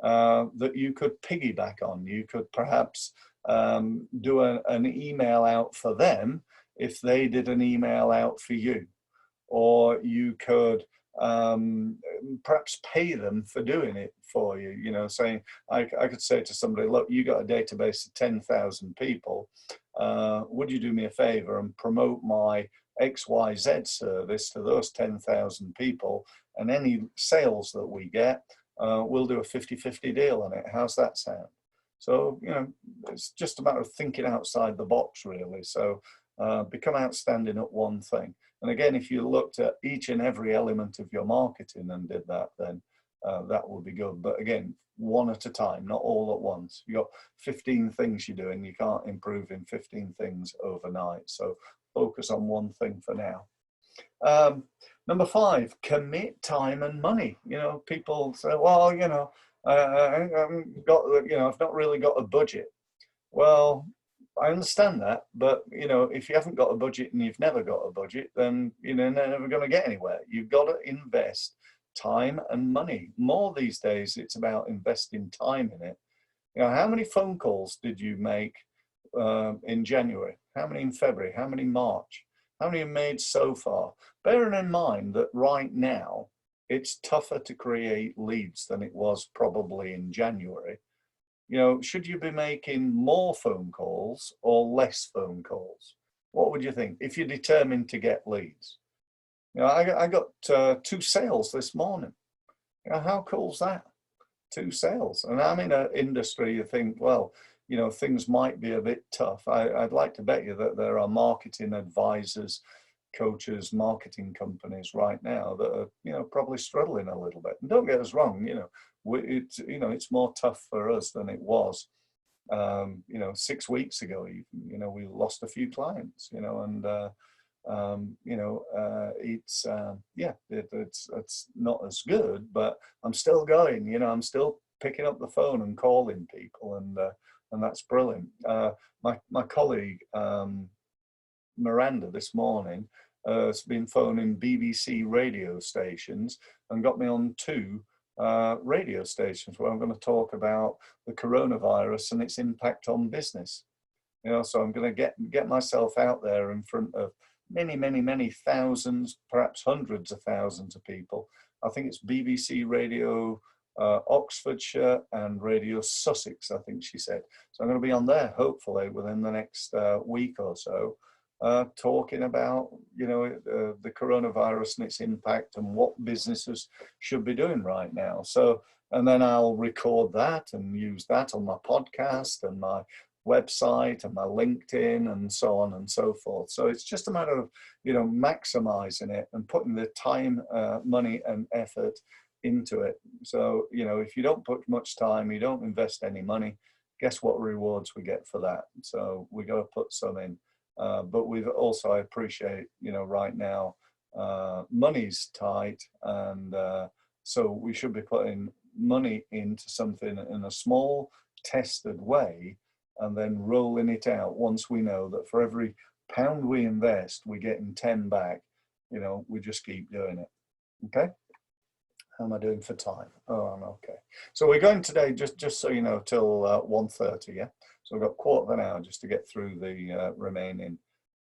that you could piggyback on? You could perhaps do an email out for them if they did an email out for you. Or you could perhaps pay them for doing it for you. You know, saying, I could say to somebody, look, you got a database of 10,000 people. Would you do me a favor and promote my XYZ service to those 10,000 people? And any sales that we get, we'll do a 50-50 deal on it. How's that sound? So, you know, it's just a matter of thinking outside the box, really. So become outstanding at one thing. And again, if you looked at each and every element of your marketing and did that, then that would be good. But again, one at a time, not all at once. You got 15 things you're doing. You can't improve in 15 things overnight. So focus on one thing for now. Number 5, commit time and money. You know, people say, well, you know, I haven't got, you know, I've not really got a budget. Well, I understand that, but you know, if you haven't got a budget and you've never got a budget, then you know, they're never going to get anywhere. You've got to invest time and money. More these days, it's about investing time in it. You know, how many phone calls did you make in January? How many in February? How many in March? How many have made so far? Bearing in mind that right now, it's tougher to create leads than it was probably in January. You know, should you be making more phone calls or less phone calls? What would you think if you're determined to get leads? You know, I got 2 sales this morning. You know, how cool's that? 2 sales. And I'm in an industry you think, well, you know, things might be a bit tough. I'd like to bet you that there are marketing advisors, coaches, marketing companies right now that are, you know, probably struggling a little bit. And don't get us wrong, you know, it's more tough for us than it was, you know, 6 weeks ago. Even, you know, we lost a few clients, you know, and you know, yeah, it's not as good, but I'm still going. You know, I'm still picking up the phone and calling people, and that's brilliant. My colleague Miranda this morning has been phoning BBC radio stations and got me on 2 radio stations where I'm going to talk about the coronavirus and its impact on business. You know, so I'm going to get myself out there in front of many thousands, perhaps hundreds of thousands of people. I think it's BBC Radio Oxfordshire and Radio Sussex, I think she said. So I'm going to be on there hopefully within the next week or so, talking about, you know, the coronavirus and its impact and what businesses should be doing right now. So, and then I'll record that and use that on my podcast and my website and my LinkedIn and so on and so forth. So it's just a matter of, you know, maximizing it and putting the time, money and effort into it. So, you know, if you don't put much time, you don't invest any money, guess what rewards we get for that? So we got to put some in. But we've also, I appreciate, you know, right now, money's tight, and so we should be putting money into something in a small, tested way, and then rolling it out once we know that for every pound we invest, we're getting 10 back. You know, we just keep doing it. Okay. How am I doing for time? Oh, I'm okay. So we're going today, just so you know, till 1:30, yeah? So we've got a quarter of an hour just to get through the remaining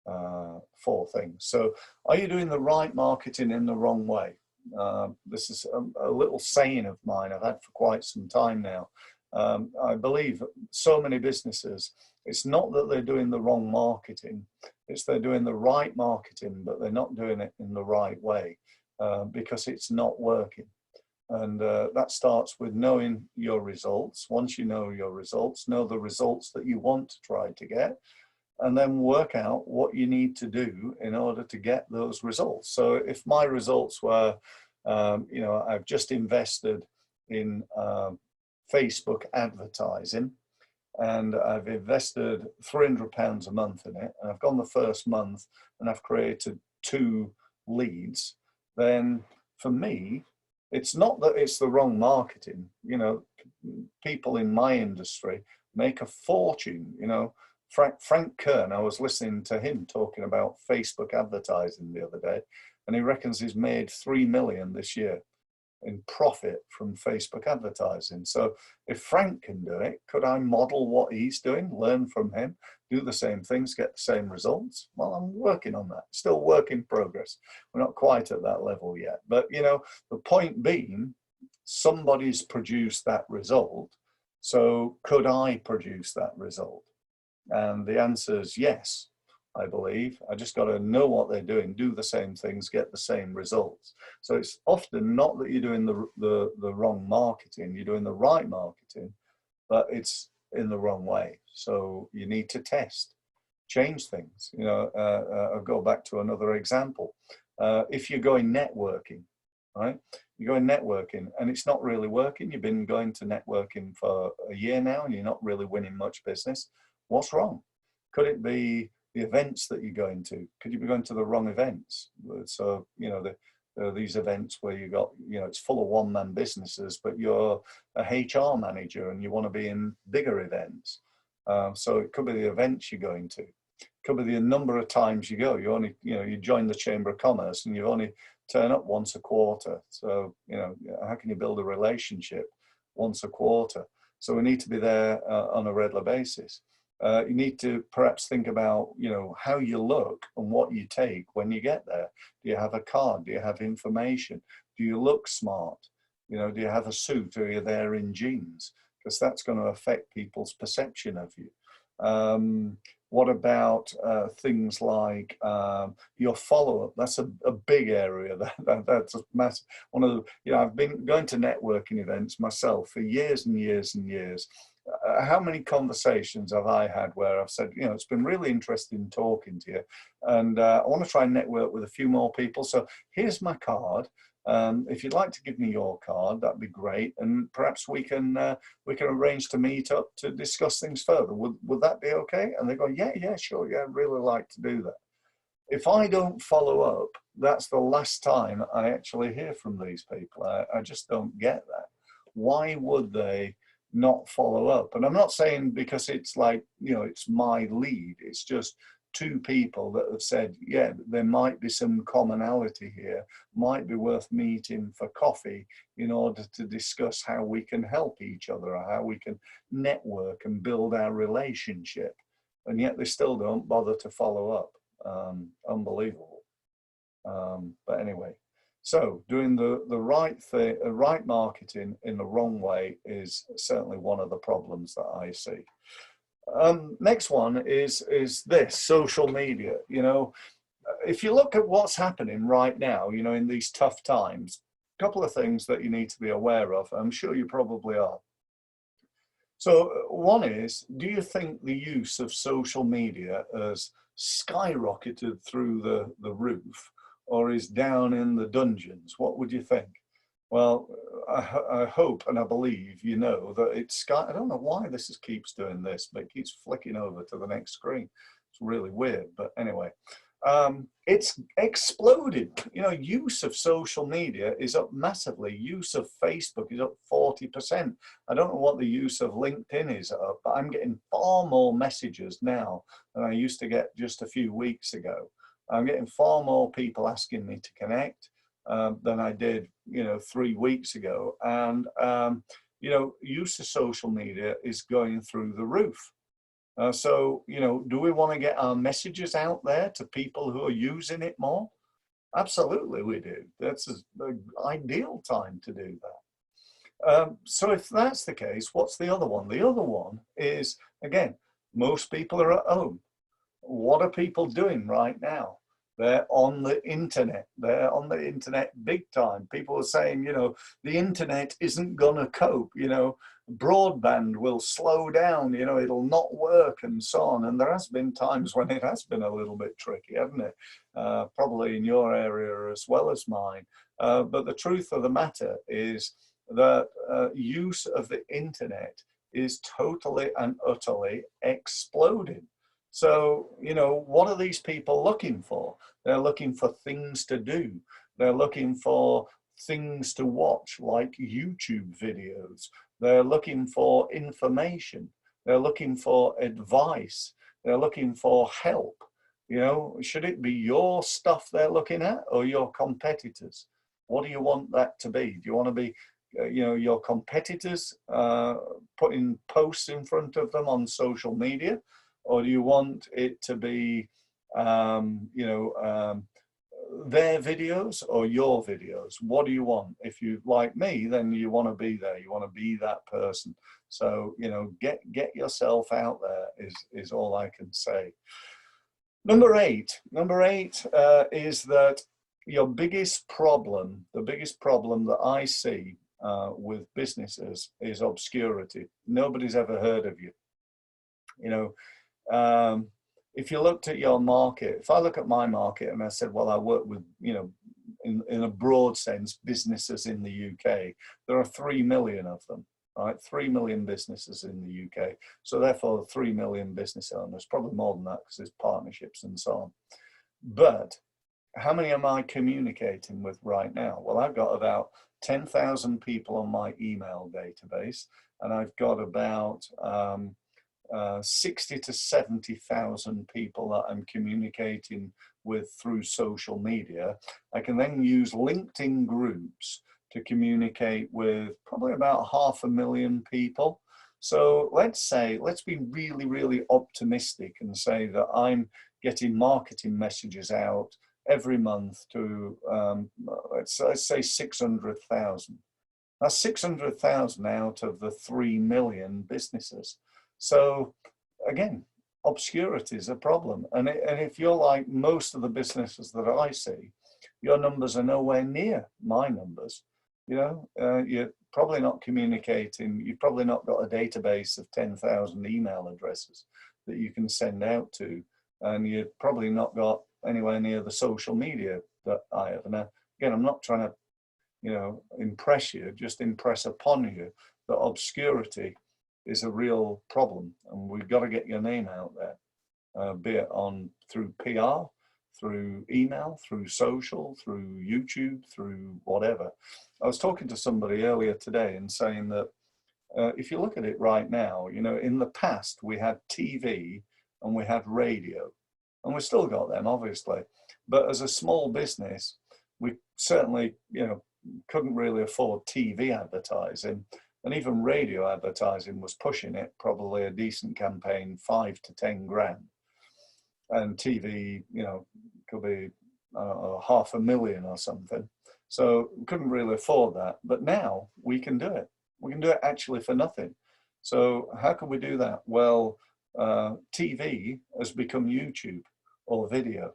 4 things. So are you doing the right marketing in the wrong way? This is a little saying of mine I've had for quite some time now. I believe so many businesses, it's not that they're doing the wrong marketing, it's they're doing the right marketing, but they're not doing it in the right way because it's not working. And that starts with knowing your results. Once you know your results, know the results that you want to try to get, and then work out what you need to do in order to get those results. So if my results were, you know, I've just invested in Facebook advertising, and I've invested £300 a month in it, and I've gone the first month and I've created 2 leads, then for me, it's not that it's the wrong marketing. You know, people in my industry make a fortune. You know, Frank Kern, I was listening to him talking about Facebook advertising the other day, and he reckons he's made 3 million this year in profit from Facebook advertising. So if Frank can do it, could I model what he's doing, learn from him, do the same things, get the same results? Well, I'm working on that. Still work in progress. We're not quite at that level yet. But, you know, the point being, somebody's produced that result. So could I produce that result? And the answer is yes, I believe. I just got to know what they're doing, do the same things, get the same results. So it's often not that you're doing the wrong marketing, you're doing the right marketing, but it's in the wrong way. So you need to test, change things. You know, I'll go back to another example. If you're going networking, right? You're going networking and it's not really working. You've been going to networking for a year now and you're not really winning much business. What's wrong? Could it be the events that you're going to? Could you be going to the wrong events? So, you know, there are these events where you got, you know, it's full of one-man businesses, but you're a HR manager and you want to be in bigger events. So it could be the events you're going to. It could be the number of times you go. You only, you know, you join the Chamber of Commerce and you only turn up once a quarter. So, you know, how can you build a relationship once a quarter? So we need to be there on a regular basis. You need to perhaps think about, you know, how you look and what you take when you get there. Do you have a card? Do you have information? Do you look smart? You know, do you have a suit or are you there in jeans? Because that's going to affect people's perception of you. What about things like your follow-up? That's a big area. That's a massive one of the, you know, I've been going to networking events myself for years and years and years. How many conversations have I had where I've said, you know, it's been really interesting talking to you, and I want to try and network with a few more people. So here's my card. If you'd like to give me your card, that'd be great, and perhaps we can arrange to meet up to discuss things further. Would that be okay? And they go, yeah, sure, yeah, I'd really like to do that. If I don't follow up, that's the last time I actually hear from these people. I just don't get that. Why would they not follow up? And I'm not saying because it's like, you know, it's my lead. It's just 2 people that have said, yeah, there might be some commonality here, might be worth meeting for coffee in order to discuss how we can help each other or how we can network and build our relationship. and yet they still don't bother to follow up. Unbelievable. But anyway, so doing the right thing, right marketing in the wrong way is certainly one of the problems that I see. Next one is this social media. You know, if you look at what's happening right now, you know, in these tough times, a couple of things that you need to be aware of. I'm sure you probably are. So one is, do you think the use of social media has skyrocketed through the roof, or is down in the dungeons? What would you think? Well, I hope and I believe you know that it's I don't know why keeps doing this, but it keeps flicking over to the next screen. It's really weird, but anyway. It's exploded. You know, use of social media is up massively. Use of Facebook is up 40%. I don't know what the use of LinkedIn is up, but I'm getting far more messages now than I used to get just a few weeks ago. I'm getting far more people asking me to connect than I did, you know, 3 weeks ago. And, you know, use of social media is going through the roof. So, you know, do we want to get our messages out there to people who are using it more? Absolutely we do. That's the ideal time to do that. So if that's the case, what's the other one? The other one is, again, most people are at home. What are people doing right now? They're on the internet. They're on the internet big time. People are saying, you know, the internet isn't going to cope, you know, broadband will slow down, you know, it'll not work and so on. And there has been times when it has been a little bit tricky, hasn't it? Probably in your area as well as mine. But the truth of the matter is that use of the internet is totally and utterly exploding. So, you know, what are these people looking for? They're looking for things to do. They're looking for things to watch, like YouTube videos. They're looking for information. They're looking for advice. They're looking for help. You know, should it be your stuff they're looking at or your competitors? What do you want that to be? Do you want to be, you know, your competitors putting posts in front of them on social media? Or do you want it to be, you know, their videos or your videos? What do you want? If you like me, then you want to be there. You want to be that person. So, you know, get yourself out there is all I can say. Number eight is that your biggest problem, the biggest problem that I see with businesses is obscurity. Nobody's ever heard of you. You know, if you looked at your market, if I look at my market and I said, well, I work with, you know, in a broad sense, businesses in the UK, there are 3 million of them, right? 3 million businesses in the UK. So therefore 3 million business owners, probably more than that because there's partnerships and so on. But how many am I communicating with right now? Well, I've got about 10,000 people on my email database, and I've got about 60 to 70,000 people that I'm communicating with through social media. I can then use LinkedIn groups to communicate with probably about 500,000 people. So let's be really, really optimistic and say that I'm getting marketing messages out every month to, let's say 600,000. That's 600,000 out of the 3 million businesses. So again, obscurity is a problem. And if you're like most of the businesses that I see, your numbers are nowhere near my numbers. You know, you're probably not communicating. You've probably not got a database of 10,000 email addresses that you can send out to. And you've probably not got anywhere near the social media that I have. And again, I'm not trying to, you know, impress you, just impress upon you that obscurity is a real problem, and we've got to get your name out there, be it through PR, through email, through social, through YouTube, through whatever. I was talking to somebody earlier today and saying that if you look at it right now, you know, in the past we had TV and we had radio, and we still got them, obviously, but as a small business, we certainly, you know, couldn't really afford TV advertising. And even radio advertising was pushing it, probably a decent campaign, 5 to 10 grand. And TV, you know, could be $500,000 or something. So we couldn't really afford that. But now we can do it. We can do it actually for nothing. So how can we do that? Well, TV has become YouTube or video.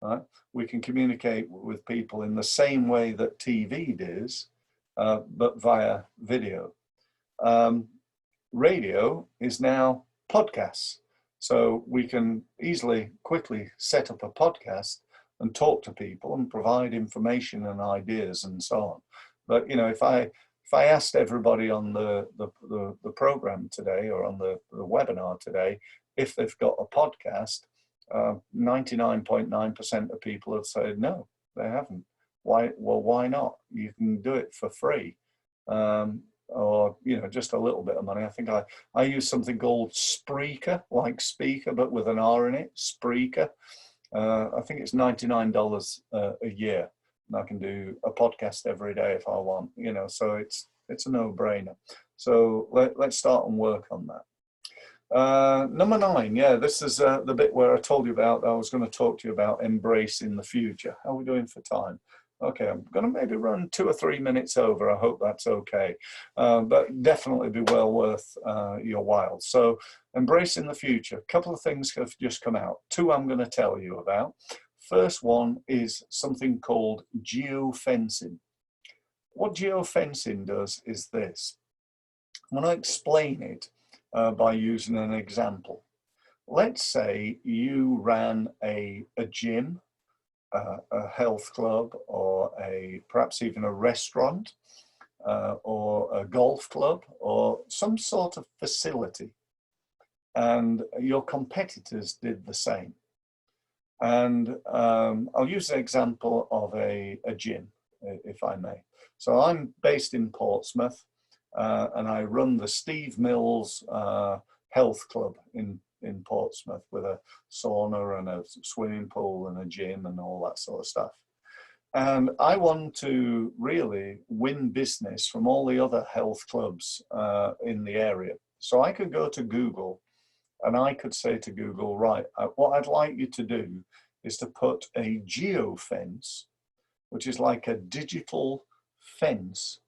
Right? We can communicate with people in the same way that TV does, but via video. Radio is now podcasts. So we can easily, quickly set up a podcast and talk to people and provide information and ideas and so on. But, you know, if I asked everybody on the program today or on the webinar today, if they've got a podcast, 99.9% of people have said no, they haven't. Why? Well, why not? You can do it for free, or you know, just a little bit of money. I think I use something called Spreaker, like speaker, but with an R in it. Spreaker. I think it's $99 a year, and I can do a podcast every day if I want. You know, so it's a no-brainer. So let's start and work on that. Number 9, yeah, this is the bit where I told you about, I was going to talk to you about embracing the future. How are we doing for time? Okay, I'm going to maybe run 2 or 3 minutes over. I hope that's okay. But definitely be well worth your while. So embracing the future. A couple of things have just come out. 2 I'm going to tell you about. First one is something called geofencing. What geofencing does is this. I'm going to explain it by using an example. Let's say you ran a gym, a health club, or perhaps even a restaurant, or a golf club, or some sort of facility, and your competitors did the same. And I'll use the example of a gym, if I may. So I'm based in Portsmouth, and I run the Steve Mills Health Club in Portsmouth with a sauna and a swimming pool and a gym and all that sort of stuff. And I want to really win business from all the other health clubs in the area. So I could go to Google and I could say to Google, right, what I'd like you to do is to put a geofence, which is like a digital fence,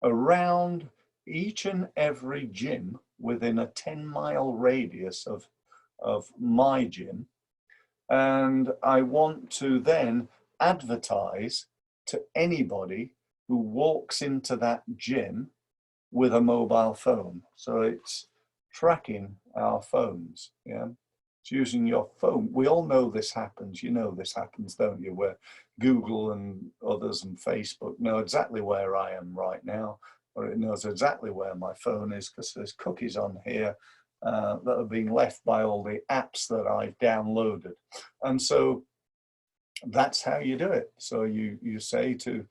around each and every gym within a 10-mile radius of my gym. And I want to then advertise to anybody who walks into that gym with a mobile phone. So it's tracking our phones, yeah? It's using your phone. We all know this happens. You know this happens, don't you? Where Google and others and Facebook know exactly where I am right now, or it knows exactly where my phone is because there's cookies on here that are being left by all the apps that I've downloaded. And so that's how you do it. So you say to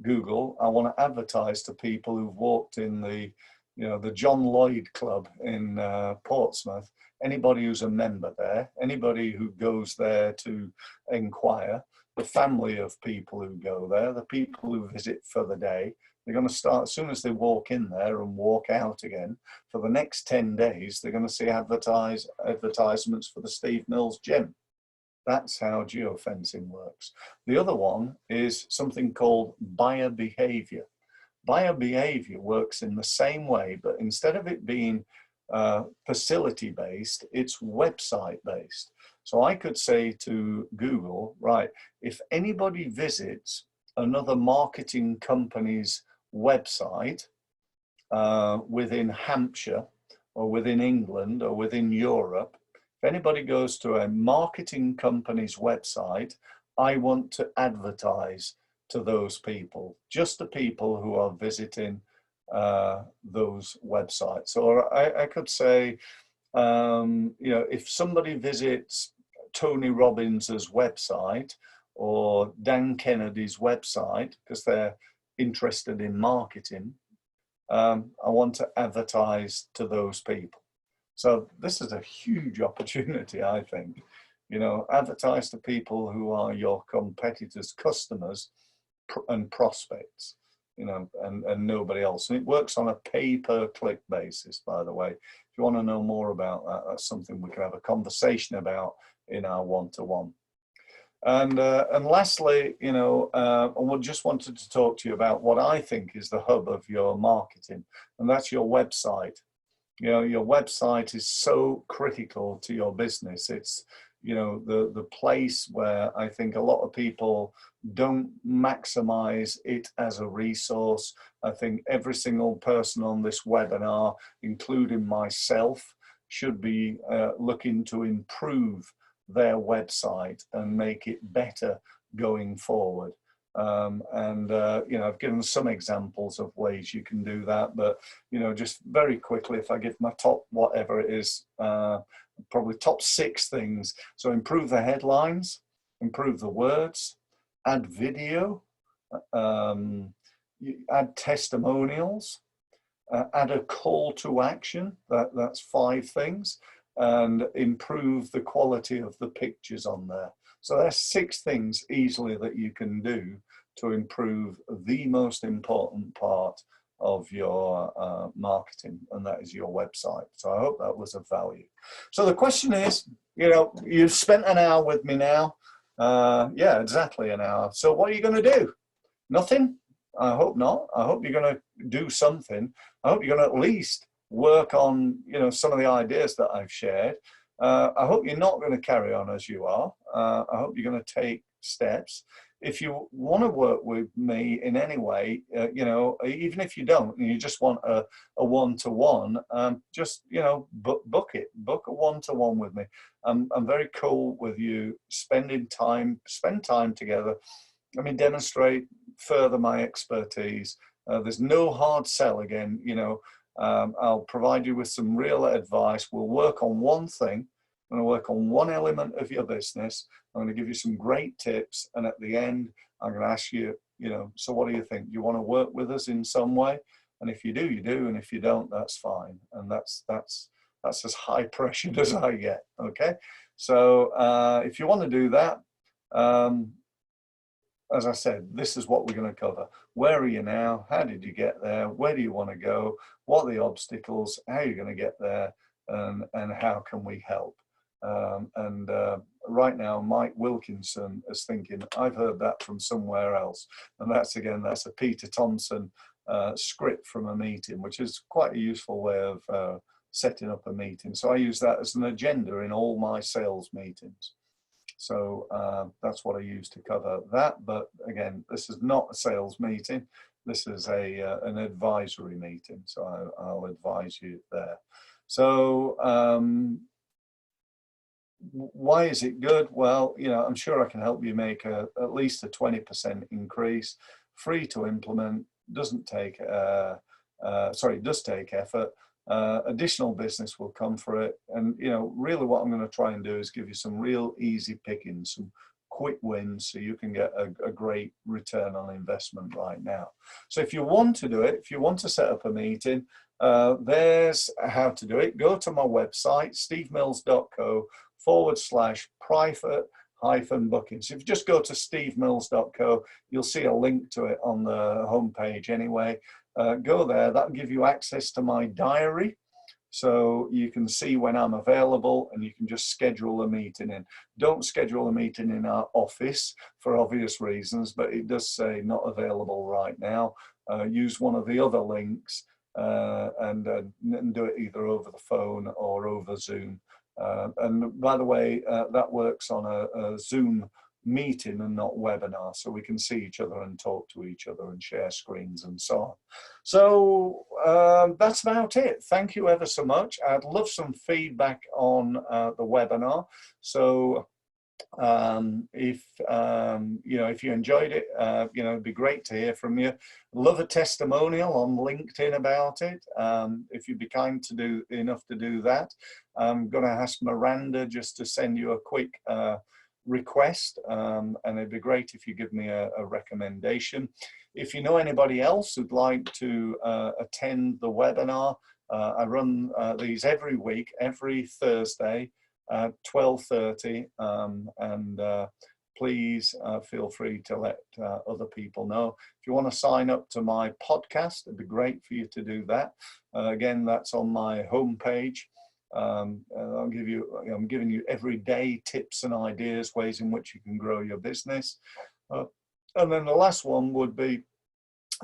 Google, I want to advertise to people who've walked in the John Lloyd Club in Portsmouth, anybody who's a member there, anybody who goes there to inquire, the family of people who go there, the people who visit for the day. They're going to start, as soon as they walk in there and walk out again, for the next 10 days, they're going to see advertisements for the Steve Mills Gym. That's how geofencing works. The other one is something called buyer behavior. Buyer behavior works in the same way, but instead of it being facility-based, it's website-based. So I could say to Google, right, if anybody visits another marketing company's website within Hampshire or within England or within Europe, if anybody goes to a marketing company's website, I want to advertise to those people, just the people who are visiting those websites. Or I could say, if somebody visits Tony Robbins's website or Dan Kennedy's website because they're interested in marketing, I want to advertise to those people. So this is a huge opportunity, I think. Advertise to people who are your competitors' customers and prospects. and nobody else. And it works on a pay-per-click basis, by the way. If you want to know more about that, that's something we can have a conversation about in our one-to-one. And lastly, I just wanted to talk to you about what I think is the hub of your marketing, and that's your website. Your website is so critical to your business. It's, the place where I think a lot of people don't maximize it as a resource. I think every single person on this webinar, including myself, should be looking to improve their website and make it better going forward. I've given some examples of ways you can do that, but just very quickly, if I give my top, whatever it is, probably top 6 things. So improve the headlines, improve the words, add video, add testimonials, add a call to action. That's 5 things, and improve the quality of the pictures on there. So there's 6 things easily that you can do to improve the most important part of your marketing, and that is your website. So I hope that was of value. So the question is, you've spent an hour with me now. Yeah, exactly an hour. So what are you going to do? Nothing? I hope not. I hope you're going to do something. I hope you're going to at least work on, some of the ideas that I've shared. I hope you're not going to carry on as you are. I hope you're going to take steps. If you want to work with me in any way, even if you don't, and you just want a one-to-one, just, book it. Book a one-to-one with me. I'm very cool with you spend time together. Let me demonstrate further my expertise. There's no hard sell again, I'll provide you with some real advice. We'll work on one thing. I'm going to work on one element of your business. I'm going to give you some great tips. And at the end, I'm going to ask you, so what do you think? Do you want to work with us in some way? And if you do, you do. And if you don't, that's fine. And that's as high pressured as I get. Okay. So if you want to do that, as I said, this is what we're going to cover. Where are you now? How did you get there? Where do you want to go? What are the obstacles? How are you going to get there? And how can we help? Right now, Mike Wilkinson is thinking, I've heard that from somewhere else. And that's a Peter Thompson script from a meeting, which is quite a useful way of setting up a meeting. So I use that as an agenda in all my sales meetings. So that's what I use to cover that. But again, this is not a sales meeting. This is an advisory meeting. So I'll advise you there. So why is it good? Well, I'm sure I can help you make at least a 20% increase. Free to implement, doesn't take, it does take effort. Additional business will come for it. And, really what I'm going to try and do is give you some real easy pickings, some quick wins, so you can get a great return on investment right now. So if you want to do it, if you want to set up a meeting, there's how to do it. Go to my website, stevemills.co/private-booking. So if you just go to stevemills.co, you'll see a link to it on the homepage anyway. Go there, that'll give you access to my diary. So you can see when I'm available, and you can just schedule a meeting in. Don't schedule a meeting in our office for obvious reasons, but it does say not available right now. Use one of the other links and do it either over the phone or over Zoom. And by the way, that works on a Zoom meeting and not webinar, so we can see each other and talk to each other and share screens and so on. So that's about it. Thank you ever so much. I'd love some feedback on the webinar. So if you enjoyed it, it'd be great to hear from you. Love a testimonial on LinkedIn about it. If you'd be kind to do enough to do that, I'm going to ask Miranda just to send you a quick request, and it'd be great if you give me a recommendation. If you know anybody else who'd like to attend the webinar, I run these every week, every Thursday, 12:30, and please feel free to let other people know. If you want to sign up to my podcast, it'd be great for you to do that. Again, that's on my homepage. I'm giving you everyday tips and ideas, ways in which you can grow your business. And then the last one would be,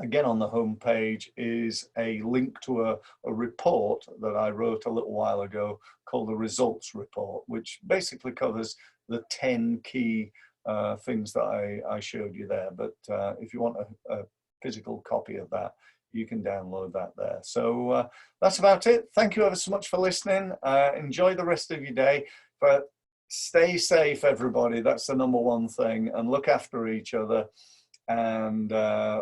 again on the homepage, is a link to a report that I wrote a little while ago called the Results Report, which basically covers the 10 key things that I showed you there. But if you want a physical copy of that, you can download that there. So that's about it. Thank you ever so much for listening. Enjoy the rest of your day, but stay safe, everybody. That's the number one thing, and look after each other. And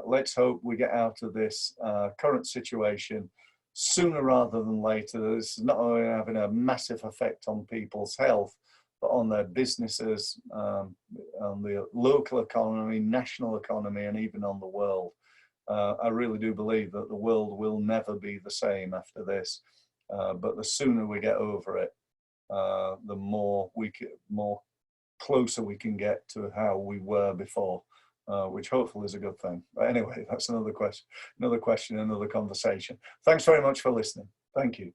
let's hope we get out of this current situation sooner rather than later. This is not only having a massive effect on people's health, but on their businesses, on the local economy, national economy, and even on the world. I really do believe that the world will never be the same after this. But the sooner we get over it, the more closer we can get to how we were before. Which hopefully is a good thing. But anyway, that's another question, another conversation. Thanks very much for listening. Thank you.